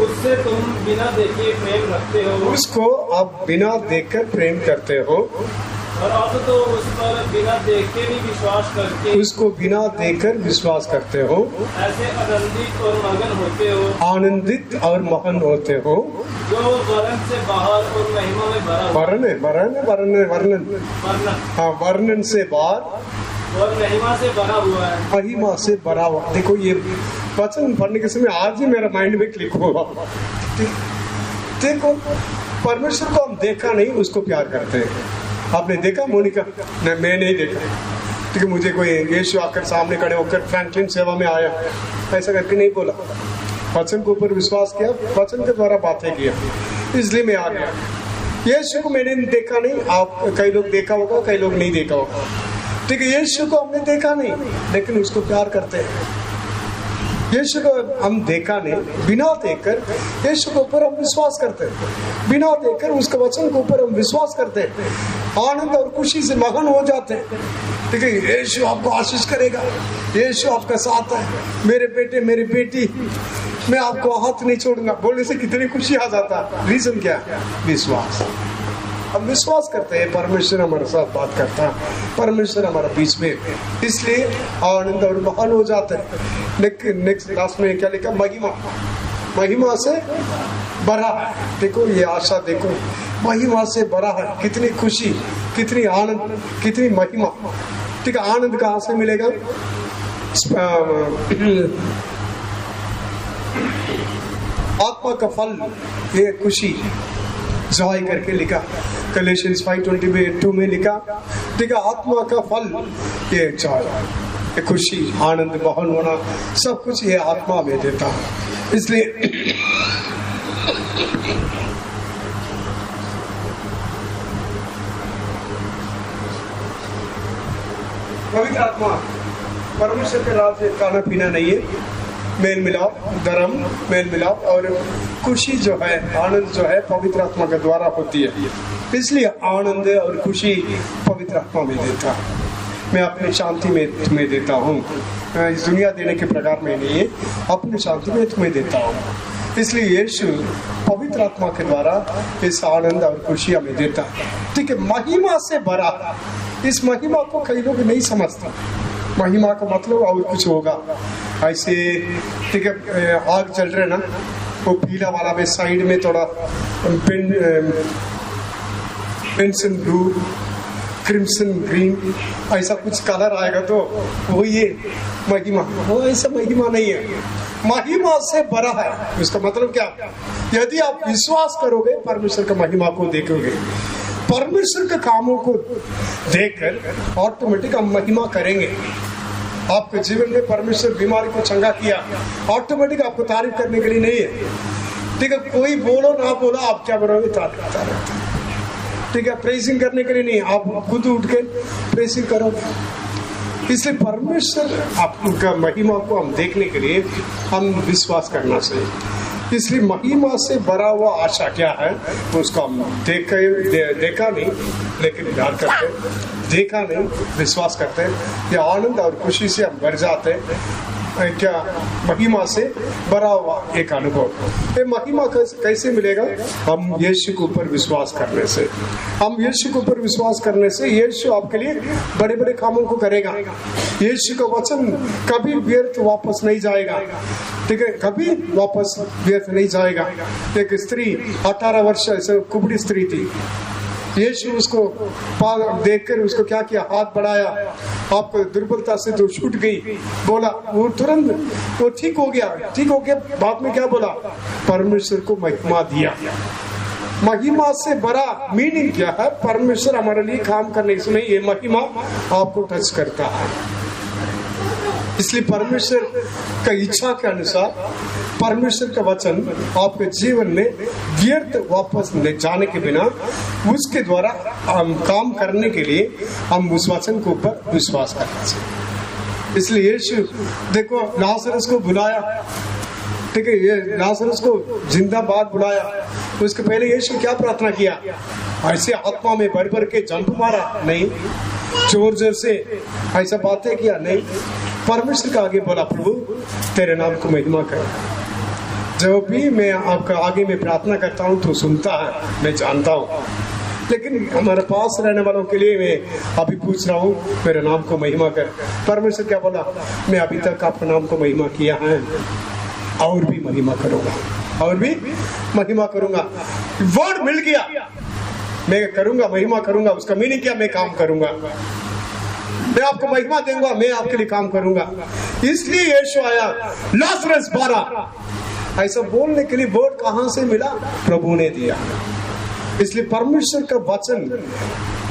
उससे तुम बिना देखे प्रेम रखते हो, उसको आप बिना देखकर प्रेम करते हो, और अब तो उस पर बिना देखे भी विश्वास करके उसको बिना देखकर विश्वास करते हो, ऐसे आनंदित और मगन होते हो, आनंदित और मगन होते हो, जो वर्णन से बाहर और महिमा में भरा हुआ, वर्णन से बाहर और महिमा से भरा हुआ है, महिमा से भरा हुआ। देखो, ये वचन पढ़ने के समय आज ही मेरा माइंड में क्लिक हुआ। देखो, परमेश्वर को हम देखा नहीं, उसको प्यार करते हैं। आपने देखा मोनिका? नहीं, मैं नहीं देखा। ठीक है, मुझे कोई यीशु आकर सामने खड़े होकर फ्रैंकलिन सेवा में आया ऐसा करके नहीं बोला, वचन के ऊपर विश्वास किया, वचन के द्वारा बातें किया, इसलिए मैं आ गया। यीशु को मैंने देखा नहीं, आप कई लोग देखा होगा, कई लोग नहीं देखा होगा, ठीक है। यीशु को हमने देखा नहीं, लेकिन उसको प्यार करते हैं। यीशु को हम देखा नहीं, बिना देखकर यीशु के ऊपर हम विश्वास करते हैं, बिना देखकर उसके वचन के ऊपर हम विश्वास करते हैं, आनंद और खुशी से मगन हो जाते हैं, ठीक है। यीशु आपको आशीष करेगा, यीशु आपका साथ है, मेरे बेटे मेरी बेटी, मैं आपको हाथ नहीं छोड़ूंगा बोलने से कितनी खुशी आ जाता है। रीजन क्या है? विश्वास। हम विश्वास करते हैं परमेश्वर हमारे साथ बात करता है, परमेश्वर हमारे बीच में, इसलिए आनंद और महान हो जाता है। नेक्स्ट क्लास में क्या लिखा? महिमा, महिमा से बड़ा है। देखो ये आशा, देखो महिमा से बड़ा है, कितनी खुशी, कितनी आनंद, कितनी महिमा, ठीक है। आनंद कहाँ से मिलेगा? आत्मा का फल, ये खुशी, जॉय करके लिखा कलेशियंस 5:22 में लिखा, ठीक है। आत्मा का फल ये जॉय, ये खुशी, आनंद, बहन होना, सब कुछ ये आत्मा में देता है। इसलिए पवित्र आत्मा परमेश्वर के राज्य खाना पीना नहीं है, मेल मिलाप, धर्म, मेल मिलाप और खुशी जो है, आनंद जो है पवित्र आत्मा के द्वारा होती है। इसलिए आनंद और खुशी पवित्र आत्मा में देता है। मैं अपनी शांति में तुम्हें देता हूँ, इस दुनिया देने के प्रकार में नहीं है, अपनी शांति में तुम्हें देता हूँ। इसलिए यीशु पवित्र आत्मा के द्वारा इस आनंद और खुशी हमें देता है, ठीक है। महिमा से भरा, इस महिमा को कई लोग नहीं समझते, महिमा का मतलब और कुछ होगा ऐसे, ठीक है। आग चल रहे ना, वो पीला वाला में साइड में थोड़ा पेंसिल ब्लू, क्रिम्सन ग्रीन, ऐसा कुछ कलर आएगा तो वो ये महिमा, वो ऐसा महिमा नहीं है, महिमा से बड़ा है। उसका मतलब क्या? यदि आप विश्वास करोगे, परमेश्वर का महिमा को देखोगे, परमेश्वर के कामों को देखकर ऑटोमेटिक हम महिमा करेंगे। आपके जीवन में परमेश्वर बीमारी को चंगा किया, ऑटोमेटिक आपको तारीफ करने के लिए नहीं है, ठीक है। कोई बोलो ना बोलो, आप क्या करोगे? तारीफ, ठीक है। प्रेसिंग करने के लिए नहीं, आप खुद उठ के प्रेसिंग करोगे। इसलिए परमेश्वर आपका महिमा को हम देखने के लिए हम विश्वास करना चाहिए। इसलिए महिमा से भरा हुआ आशा क्या है, उसको हम देखा नहीं, लेकिन प्यार करते, देखा नहीं, विश्वास करते, या आनंद और खुशी से हम भर जाते हैं। क्या? महिमा से भरा हुआ एक अनुभव। ये महिमा कैसे मिलेगा? हम यीशु के ऊपर विश्वास करने से, हम यीशु के ऊपर विश्वास करने से यीशु आपके लिए बड़े बड़े कामों को करेगा। यीशु का वचन कभी व्यर्थ वापस नहीं जाएगा, ठीक है, कभी वापस व्यर्थ नहीं जाएगा। एक स्त्री 18 वर्ष ऐसे कुबड़ी स्त्री थी, यीशु उसको देखकर उसको क्या किया? हाथ बढ़ाया, आपको दुर्बलता से तो छूट गई, बोला, वो तुरंत वो ठीक हो गया। ठीक हो गया, बाद में क्या बोला? परमेश्वर को महिमा दिया। महिमा से बड़ा मीनिंग क्या है? परमेश्वर हमारे लिए काम करने से नहीं, ये महिमा आपको टच करता है। इसलिए परमेश्वर का इच्छा के अनुसार परमेश्वर का वचन आपके जीवन में व्यर्थ वापस ले जाने के बिना उसके द्वारा हम काम करने के लिए हम उस वचन के ऊपर विश्वास करना चाहिए। इसलिए यीशु देखो लाजरस को बुलाया, ठीक है, ये लाजरस को जिंदाबाद बुलाया, तो उसके पहले यीशु क्या प्रार्थना किया? ऐसे आत्मा में भर भर के जंप मारा नहीं, जोर जोर से ऐसा बातें किया नहीं, परमेश्वर का आगे बोला, प्रभु तेरे नाम को महिमा कर। जब भी मैं आपका आगे में प्रार्थना करता हूँ तो सुनता है, मैं जानता हूँ, लेकिन हमारे पास रहने वालों के लिए मैं अभी पूछ रहा हूँ, मेरे नाम को महिमा कर। परमेश्वर क्या बोला? मैं अभी तक आपके नाम को महिमा किया है, और भी महिमा करूंगा, और भी महिमा करूंगा। वर्ड मिल गया, मैं करूंगा, महिमा करूंगा। उसका मीनिंग क्या? मैं काम करूंगा, मैं आपको महिमा दूंगा, मैं आपके लिए काम करूंगा। इसलिए यीशु आया, लाजरस बारा, ऐसा बोलने के लिए वर्ड कहां से मिला? प्रभु ने दिया। इसलिए परमेश्वर का वचन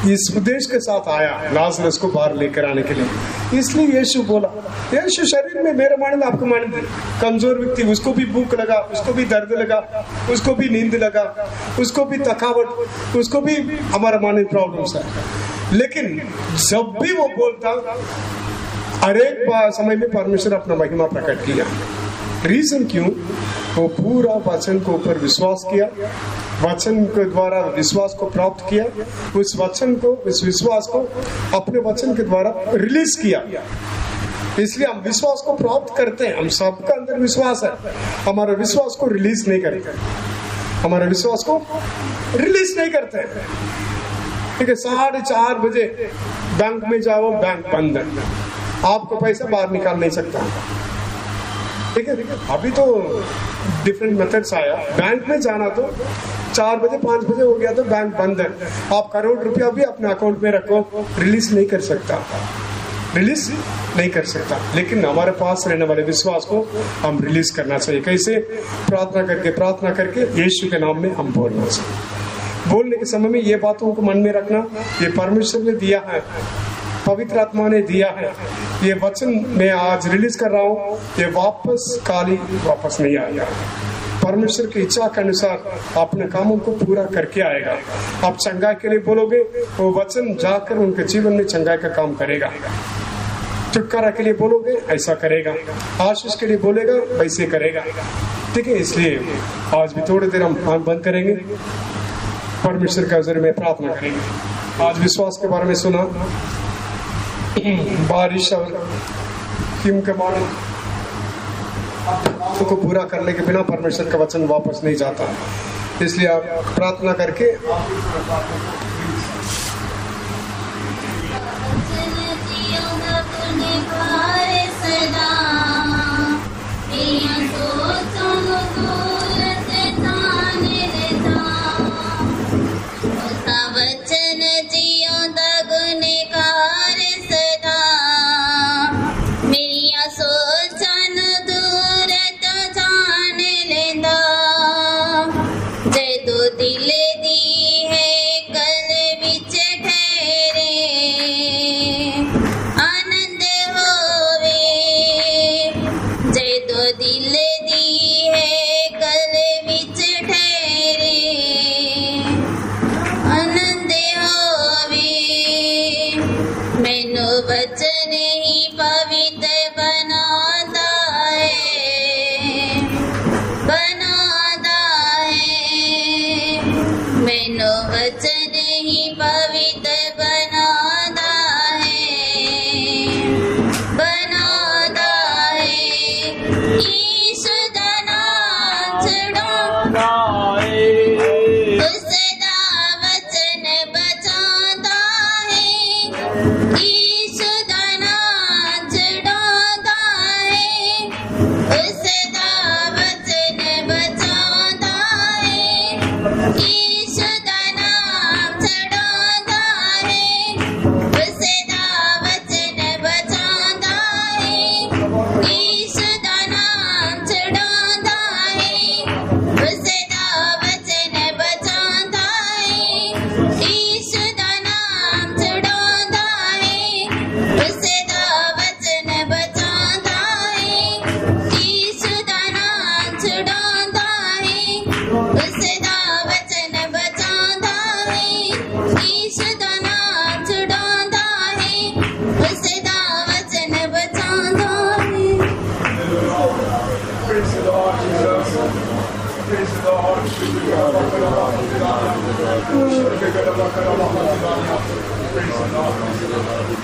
इस उद्देश्य के साथ आया लाजरस को बाहर लेकर आने के लिए। इसलिए यीशु बोला, यीशु शरीर में मेरा माने आपको माने कमजोर व्यक्ति, उसको भी भूख लगा, उसको भी दर्द लगा, उसको भी नींद लगा, उसको भी थकावट, उसको भी हमारा माने प्रॉब्लम्स है। लेकिन जब भी वो बोलता हर एक समय में परमेश्वर अपना महिमा प्रकट किया। रीजन क्यों? वो पूरा वचन के ऊपर विश्वास किया, वचन के द्वारा विश्वास को प्राप्त किया, उस वचन को, इस विश्वास को अपने वचन के द्वारा रिलीज किया। इसलिए हम विश्वास को प्राप्त करते हैं, हम सबका अंदर विश्वास है, हमारा विश्वास को रिलीज नहीं करते, हमारे विश्वास को रिलीज नहीं करते। ठीक है, 4:30 बजे बैंक में जाओ, बैंक बंद है, आपको पैसा बाहर निकाल नहीं सकता। ठीक है, अभी तो डिफरेंट मेथड्स आया, बैंक में जाना तो 4 बजे 5 बजे हो गया तो बैंक बंद है, आप करोड़ रुपया भी अपने अकाउंट में रखो, रिलीज नहीं कर सकता, रिलीज नहीं कर सकता। लेकिन हमारे पास रहने वाले विश्वास को हम रिलीज करना चाहिए। कैसे? प्रार्थना करके यीशु के नाम में हम बोलना चाहिए। बोलने के समय में ये बातों को मन में रखना, ये परमेश्वर ने दिया है, पवित्र आत्मा ने दिया है, ये वचन मैं आज रिलीज कर रहा हूँ, ये वापस नहीं आएगा। परमेश्वर की इच्छा के अनुसार अपने कामों को पूरा करके आएगा। आप चंगाई के लिए बोलोगे, वो वचन जाकर उनके जीवन में चंगाई का काम करेगा। छुटकारा के लिए बोलोगे, ऐसा करेगा। आशीष के लिए बोलेगा, वैसे करेगा। ठीक है, इसलिए आज भी थोड़ी देर हम आंख बंद करेंगे, परमेश्वर का जरिए में प्रार्थना करेंगे। आज विश्वास के बारे में सुना, बारिश और हिम के मानो को पूरा करने के बिना परमेश्वर का वचन वापस नहीं जाता। इसलिए आप प्रार्थना करके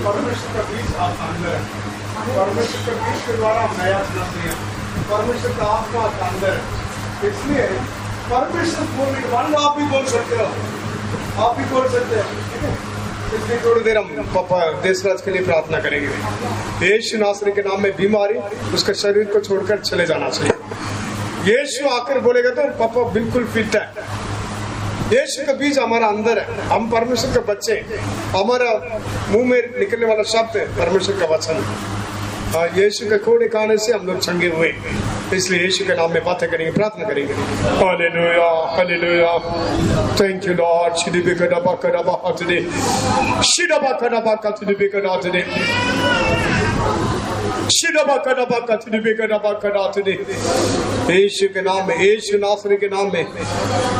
परमेश्वर का बीज अंदर है, परमेश्वर के बीज के द्वारा हम नया बनाते हैं, परमेश्वर का आत्मा अंदर है। इसलिए परमेश्वर बोलने के बाद आप भी बोल सकते हो, आप भी बोल सकते हो। ठीक है, इसलिए थोड़ी देर हम पापा देशराज के लिए प्रार्थना करेंगे। यीशु नासरी के नाम में बीमारी उसके शरीर को छोड़कर चले जाना चाहिए। यीशु आकर बोलेगा तो पापा बिल्कुल फिट है। यीशु का बीज हमारा अंदर है, हम परमेश्वर के बच्चे, हमारा मुंह में निकलने वाला शब्द है परमेश्वर का वचन। यीशु के कोड़े खाने से हम लोग चंगे हुए। इसलिए यीशु के नाम में बातें करेंगे, प्रार्थना करेंगे। Hallelujah hallelujah, thank you Lord. शिदबे कदबा कदबा हातदे शिदबा कदबा कतदबे कदातदे शिदबा कदबा कतदबे कदबा कदातदे। यीशु के नाम में, यीशु नासरी के नाम में,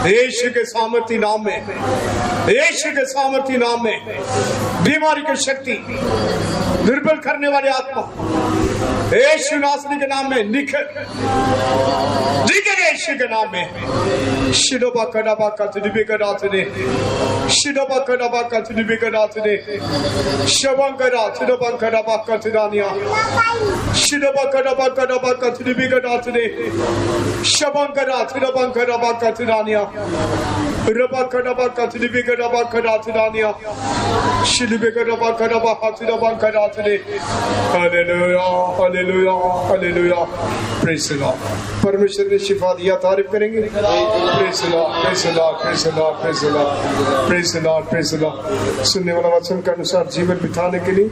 यीशु के सामर्थी नाम में, यीशु के सामर्थी नाम में बीमारी की शक्ति, दुर्बल करने वाली आत्मा यीशु नासरी के नाम में निकल यीशु के नाम में। शिदबा कदबा कतदबे कदातदे शिदबा कदबा कतदबे कदातदे शबंकरा शिदबंकरा कतदानिया शिदबा कदबा कदबा कतदबे कदातदे शबंकरा शिदबंकरा कतदानिया रबा कदबा कतदबे कदबा कदातदानिया शिदबे कदबा कदबा कतदबंकरातदे। Hallelujah hallelujah hallelujah, praise the Lord. परमेश्वर ने शिफा दिया, तारीफ करेंगे। Praise the Lord praise the Lord praise the Lord praise the Lord praise the Lord praise the Lord. सुनने वाला वचन के अनुसार जीवन बिताने के लिए,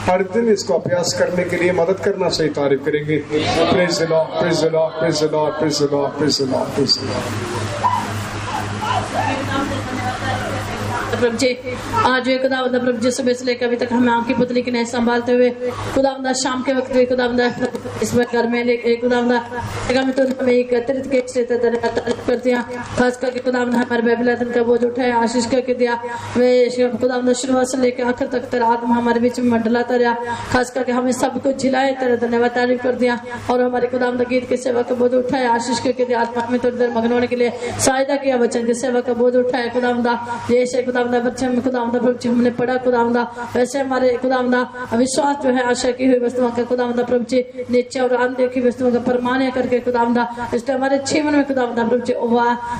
हर दिन इसको अभ्यास करने के लिए मदद करना सही, तारीफ करेंगे। Praise the Lord praise the Lord praise the Lord praise the Lord praise the Lord praise the lord. प्रभु जी आज वे खुदावंद प्रभु जी सुबह से लेकर अभी तक हमें आपकी पुतली की नहीं संभालते हुए खुदावंद शाम के वक्त भी खुदावंद इस घर में खुदावंद हमें तो हमें एकत्रित करते हैं, खास करके खुदावंद हमारे बाइबल का बोझ उठाए, आशीष करके दिया। वे खुदावंद शुरुआत से लेकर आखिर तक तेरा आत्मा हमारे बीच में मंडलाता रहा, खास करके हमें सब कुछ झिलाए, तेरा धन्यवाद तारीफ कर दिया। और हमारे खुदावंद गीत की सेवा का बोझ उठाए, आशीष करके दिया। आत्मा में थोड़ी देर मगन होने के लिए सहायता किया, वचन की सेवा का बोझ उठाए खुदावंद। जैसे खुदावंद बच्चे में खुदावंद प्रभु जी हमने पढ़ा खुदावंद, वैसे हमारे खुदावंद विश्वास जो है आशा की हुई वस्तुओं का खुदावंद प्रभु जी नीचे और अनदेखी वस्तुओं का परमाने करके खुदावंद, इसलिए हमारे जीवन में खुदावंद प्रभु जी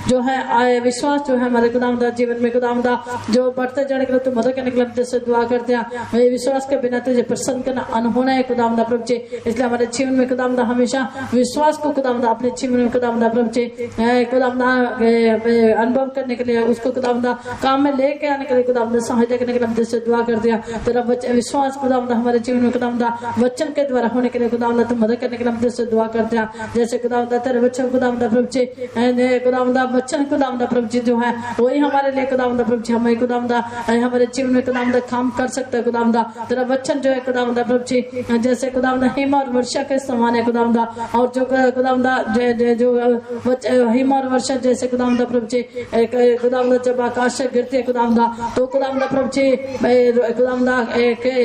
जो है विश्वास जो है हमारे खुदावंद जीवन में खुदावंद जो बढ़ते जाने के लिए तुम मदद करने के लिए से दुआ करते हैं। वही विश्वास के बिना तुझे प्रसन्न करना अनहोना है खुदावंद प्रभु जी, इसलिए हमारे जीवन में खुदावंद हमेशा विश्वास को खुदावंद अपने जीवन में खुदावंद प्रभु जी खुदावंद अनुभव करने के लिए, उसको खुदावंद काम में लेके आने के लिए खुदावंद सहायता करने के लिए हम तुझसे दुआ करते हैं। तेरा विश्वास खुदावंद हमारे जीवन में खुदावंद वचन के द्वारा होने के लिए खुदावंद तुम मदद करने के लिए हम तुझसे दुआ करते हैं। जैसे खुदावंद तेरे वचन खुदावंद प्रभु जी खुदावंद वचन खुदावंद प्रभु जी जो है वही हमारे लिए खुदावंद प्रभु जी हमें खुदावंद हमारे जीवन में खुदावंद काम कर सकता है खुदावंद। तेरा वचन जो है खुदावंद प्रभु जी जैसे खुदावंद हिम और वर्षा के समान है खुदावंद, और जो खुदावंद जो हिम और वर्षा जैसे खुदावंद प्रभु जी खुदावंद जब आकाश से गिरती है खुदावंद तो खुदावंद प्रभु जी खुदावंद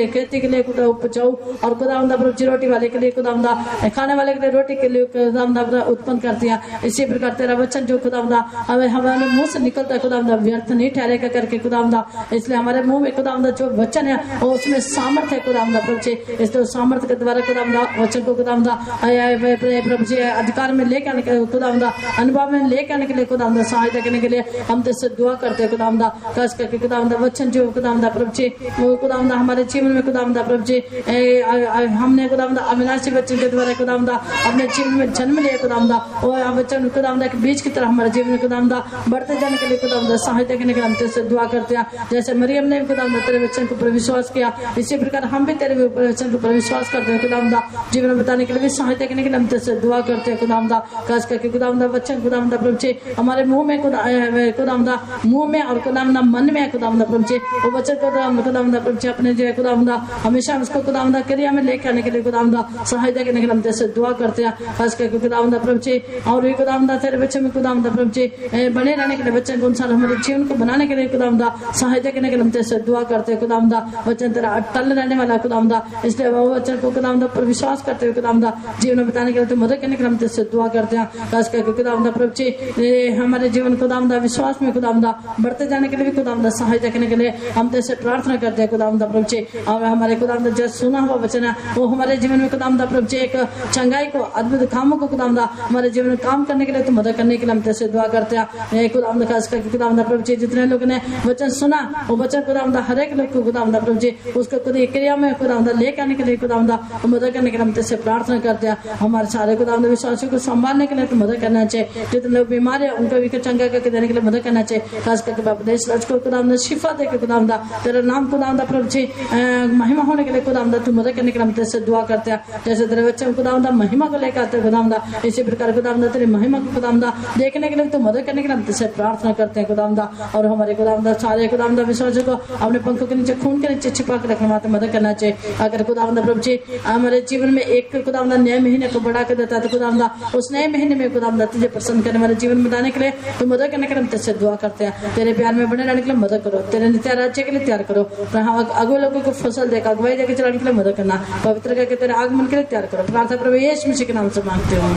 खेती के लिए उपजाऊ और खुदावंद प्रभु जी रोटी वाले के लिए खुदावंद खाने वाले के लिए रोटी के लिए खुदावंद उत्पन्न करती है। इसी प्रकार तेरा वचन जो खुदावंद हमें हमारे मुंह से निकलता है खुदावंद व्यर्थ नहीं ठहरेगा करके खुदावंद, इसलिए हमारे मुंह में खुदावंद जो वचन है वो उसमें सामर्थ्य है खुदावंद प्रभु जी, इसलिए सामर्थ्य के द्वारा खुदावंद वचन को खुदावंद प्रभु जी अधिकार में लेकर आने के लिए खुदावंद अनुभव में लेकर आने के लिए खुदावंद सहायता करने के लिए हम तुझसे दुआ करते हैं खुदावंद। खास करके खुदावंद वचन जो खुदावंद प्रभु जी वो खुदावंद हमारे जीवन में खुदावंद प्रभु जी हमने खुदावंद अविनाशी वचन के द्वारा खुदावंद अपने जीवन में जन्म लिया खुदावंद, और वचन खुदावंद के बीज की तरह हमारे जीवन में खुदावंद बढ़ते जाने के लिए खुदावंद सहायता करने के लिए हम तुझसे दुआ करते हैं। जैसे मरियम ने खुदावंद तेरे वचन के ऊपर विश्वास किया, इसी प्रकार हम भी तेरे वचन के ऊपर विश्वास करते हैं खुदावंद, जीवन बताने के लिए भी सहायता करने के लिए हम तुझसे दुआ करते हैं खुदावंद। खास करके खुदावंद वचन खुदावंद प्रभु जी हमारे मुंह में खुदावंद मुंह में और खुदावंद मन में खुदावंद प्रभु जी वो वचन खुदावंद प्रभु जी अपने जो है खुदावंद हमेशा उसको खुदावंद क्रिया में लेकर आने के लिए खुदावंद सहायता करने के लिए हम तुझसे दुआ करते हैं। खास करके खुदावंद प्रभु जी और भी खुदावंद तेरे बच्चे में खुदावंद प्रभु जी बने रहने के लिए बच्चे के अनुसार हमारे जीवन को बनाने के लिए खुदावंद सहायता करने के लिए हम तुझसे दुआ करते हैं खुदावंद। वचन तेरा अटल रहने वाला खुदावंद, इसलिए वो वचन को खुदावंद पर विश्वास करते हुए खुदावंद जीवन में बताने के लिए तो मदद करने के लिए हम तुझसे दुआ करते हैं। खास करके खुदावंद प्रभु जी हमारे जीवन खुदावंद विश्वास में खुदावंद बढ़ते जाने के लिए भी खुदावंद सहायता करने के लिए हम तुझसे प्रार्थना करते हैं खुदावंद प्रभु जी। और हमारे खुदावंद जो सुना हुआ वचन है वो हमारे जीवन में खुदावंद प्रभु जी एक चंगाई को अद्भुत कामों को खुदावंद हमारे जीवन में काम करने के लिए तो मदद करने के लिए हम तुझसे दुआ करते हैं खुदावंद। खास करके खुदावंद प्रभु जी जितने लोगों ने वचन सुना वो वचन खुदावंद हर एक लोग को खुदावंद प्रभु जी उसको खुद क्रिया में खुदावंद लेकर आने के लिए खुदावंद मदद करने के लिए हम तुझसे प्रार्थना करते हैं। हमारे सारे खुदावंद विश्वासियों को संभालने के लिए तो मदद करना चाहिए, जितने लोग बीमार है उनको भी चंगा करके देने के लिए मदद करना चाहिए। खास करके देश राज को खुदावंद शिफा दे के खुदावंद तेरा नाम खुदावंद प्रभु जी महिमा होने के लिए खुदावंद तू मदद करने के लिए हम तुझसे दुआ करते हैं। जैसे तेरे तेरे बच्चे खुदावंदा महिमा को लेकर आते खुदावंदा, इसी प्रकार खुदावंदा तेरी महिमा को खुदावंदा देखने के लिए तो मदद करने के लिए हम तुझसे प्रार्थना करते हैं खुदावंदा। और हमारे खुदावंदा सारे खुदावंदा विश्वासों को अपने पंखों के नीचे खून के नीचे छिपा कर रखने में मदद करना चाहिए। अगर खुदावंदा प्रभु जी हमारे जीवन में एक खुदावंदा नए महीने को बढ़ा कर देता है तो खुदावंदा उस नए महीने में खुदावंदा तुझे प्रसन्न करने वाले जीवन में लाने के लिए तो मदद करने के लिए हम तुझसे दुआ करते हैं। तेरे प्यार में बने रहने के लिए मदद करो, तेरे नित्य राज्य के लिए तैयार करो, अगुए लोगों को फसल देकर अगुवाई देकर चलाने के लिए मदद करना, पवित्र करके तेरे आगमन के लिए तैयार करो। प्रार्थना प्रभु यीशु मसीह के नाम से मांगते हो।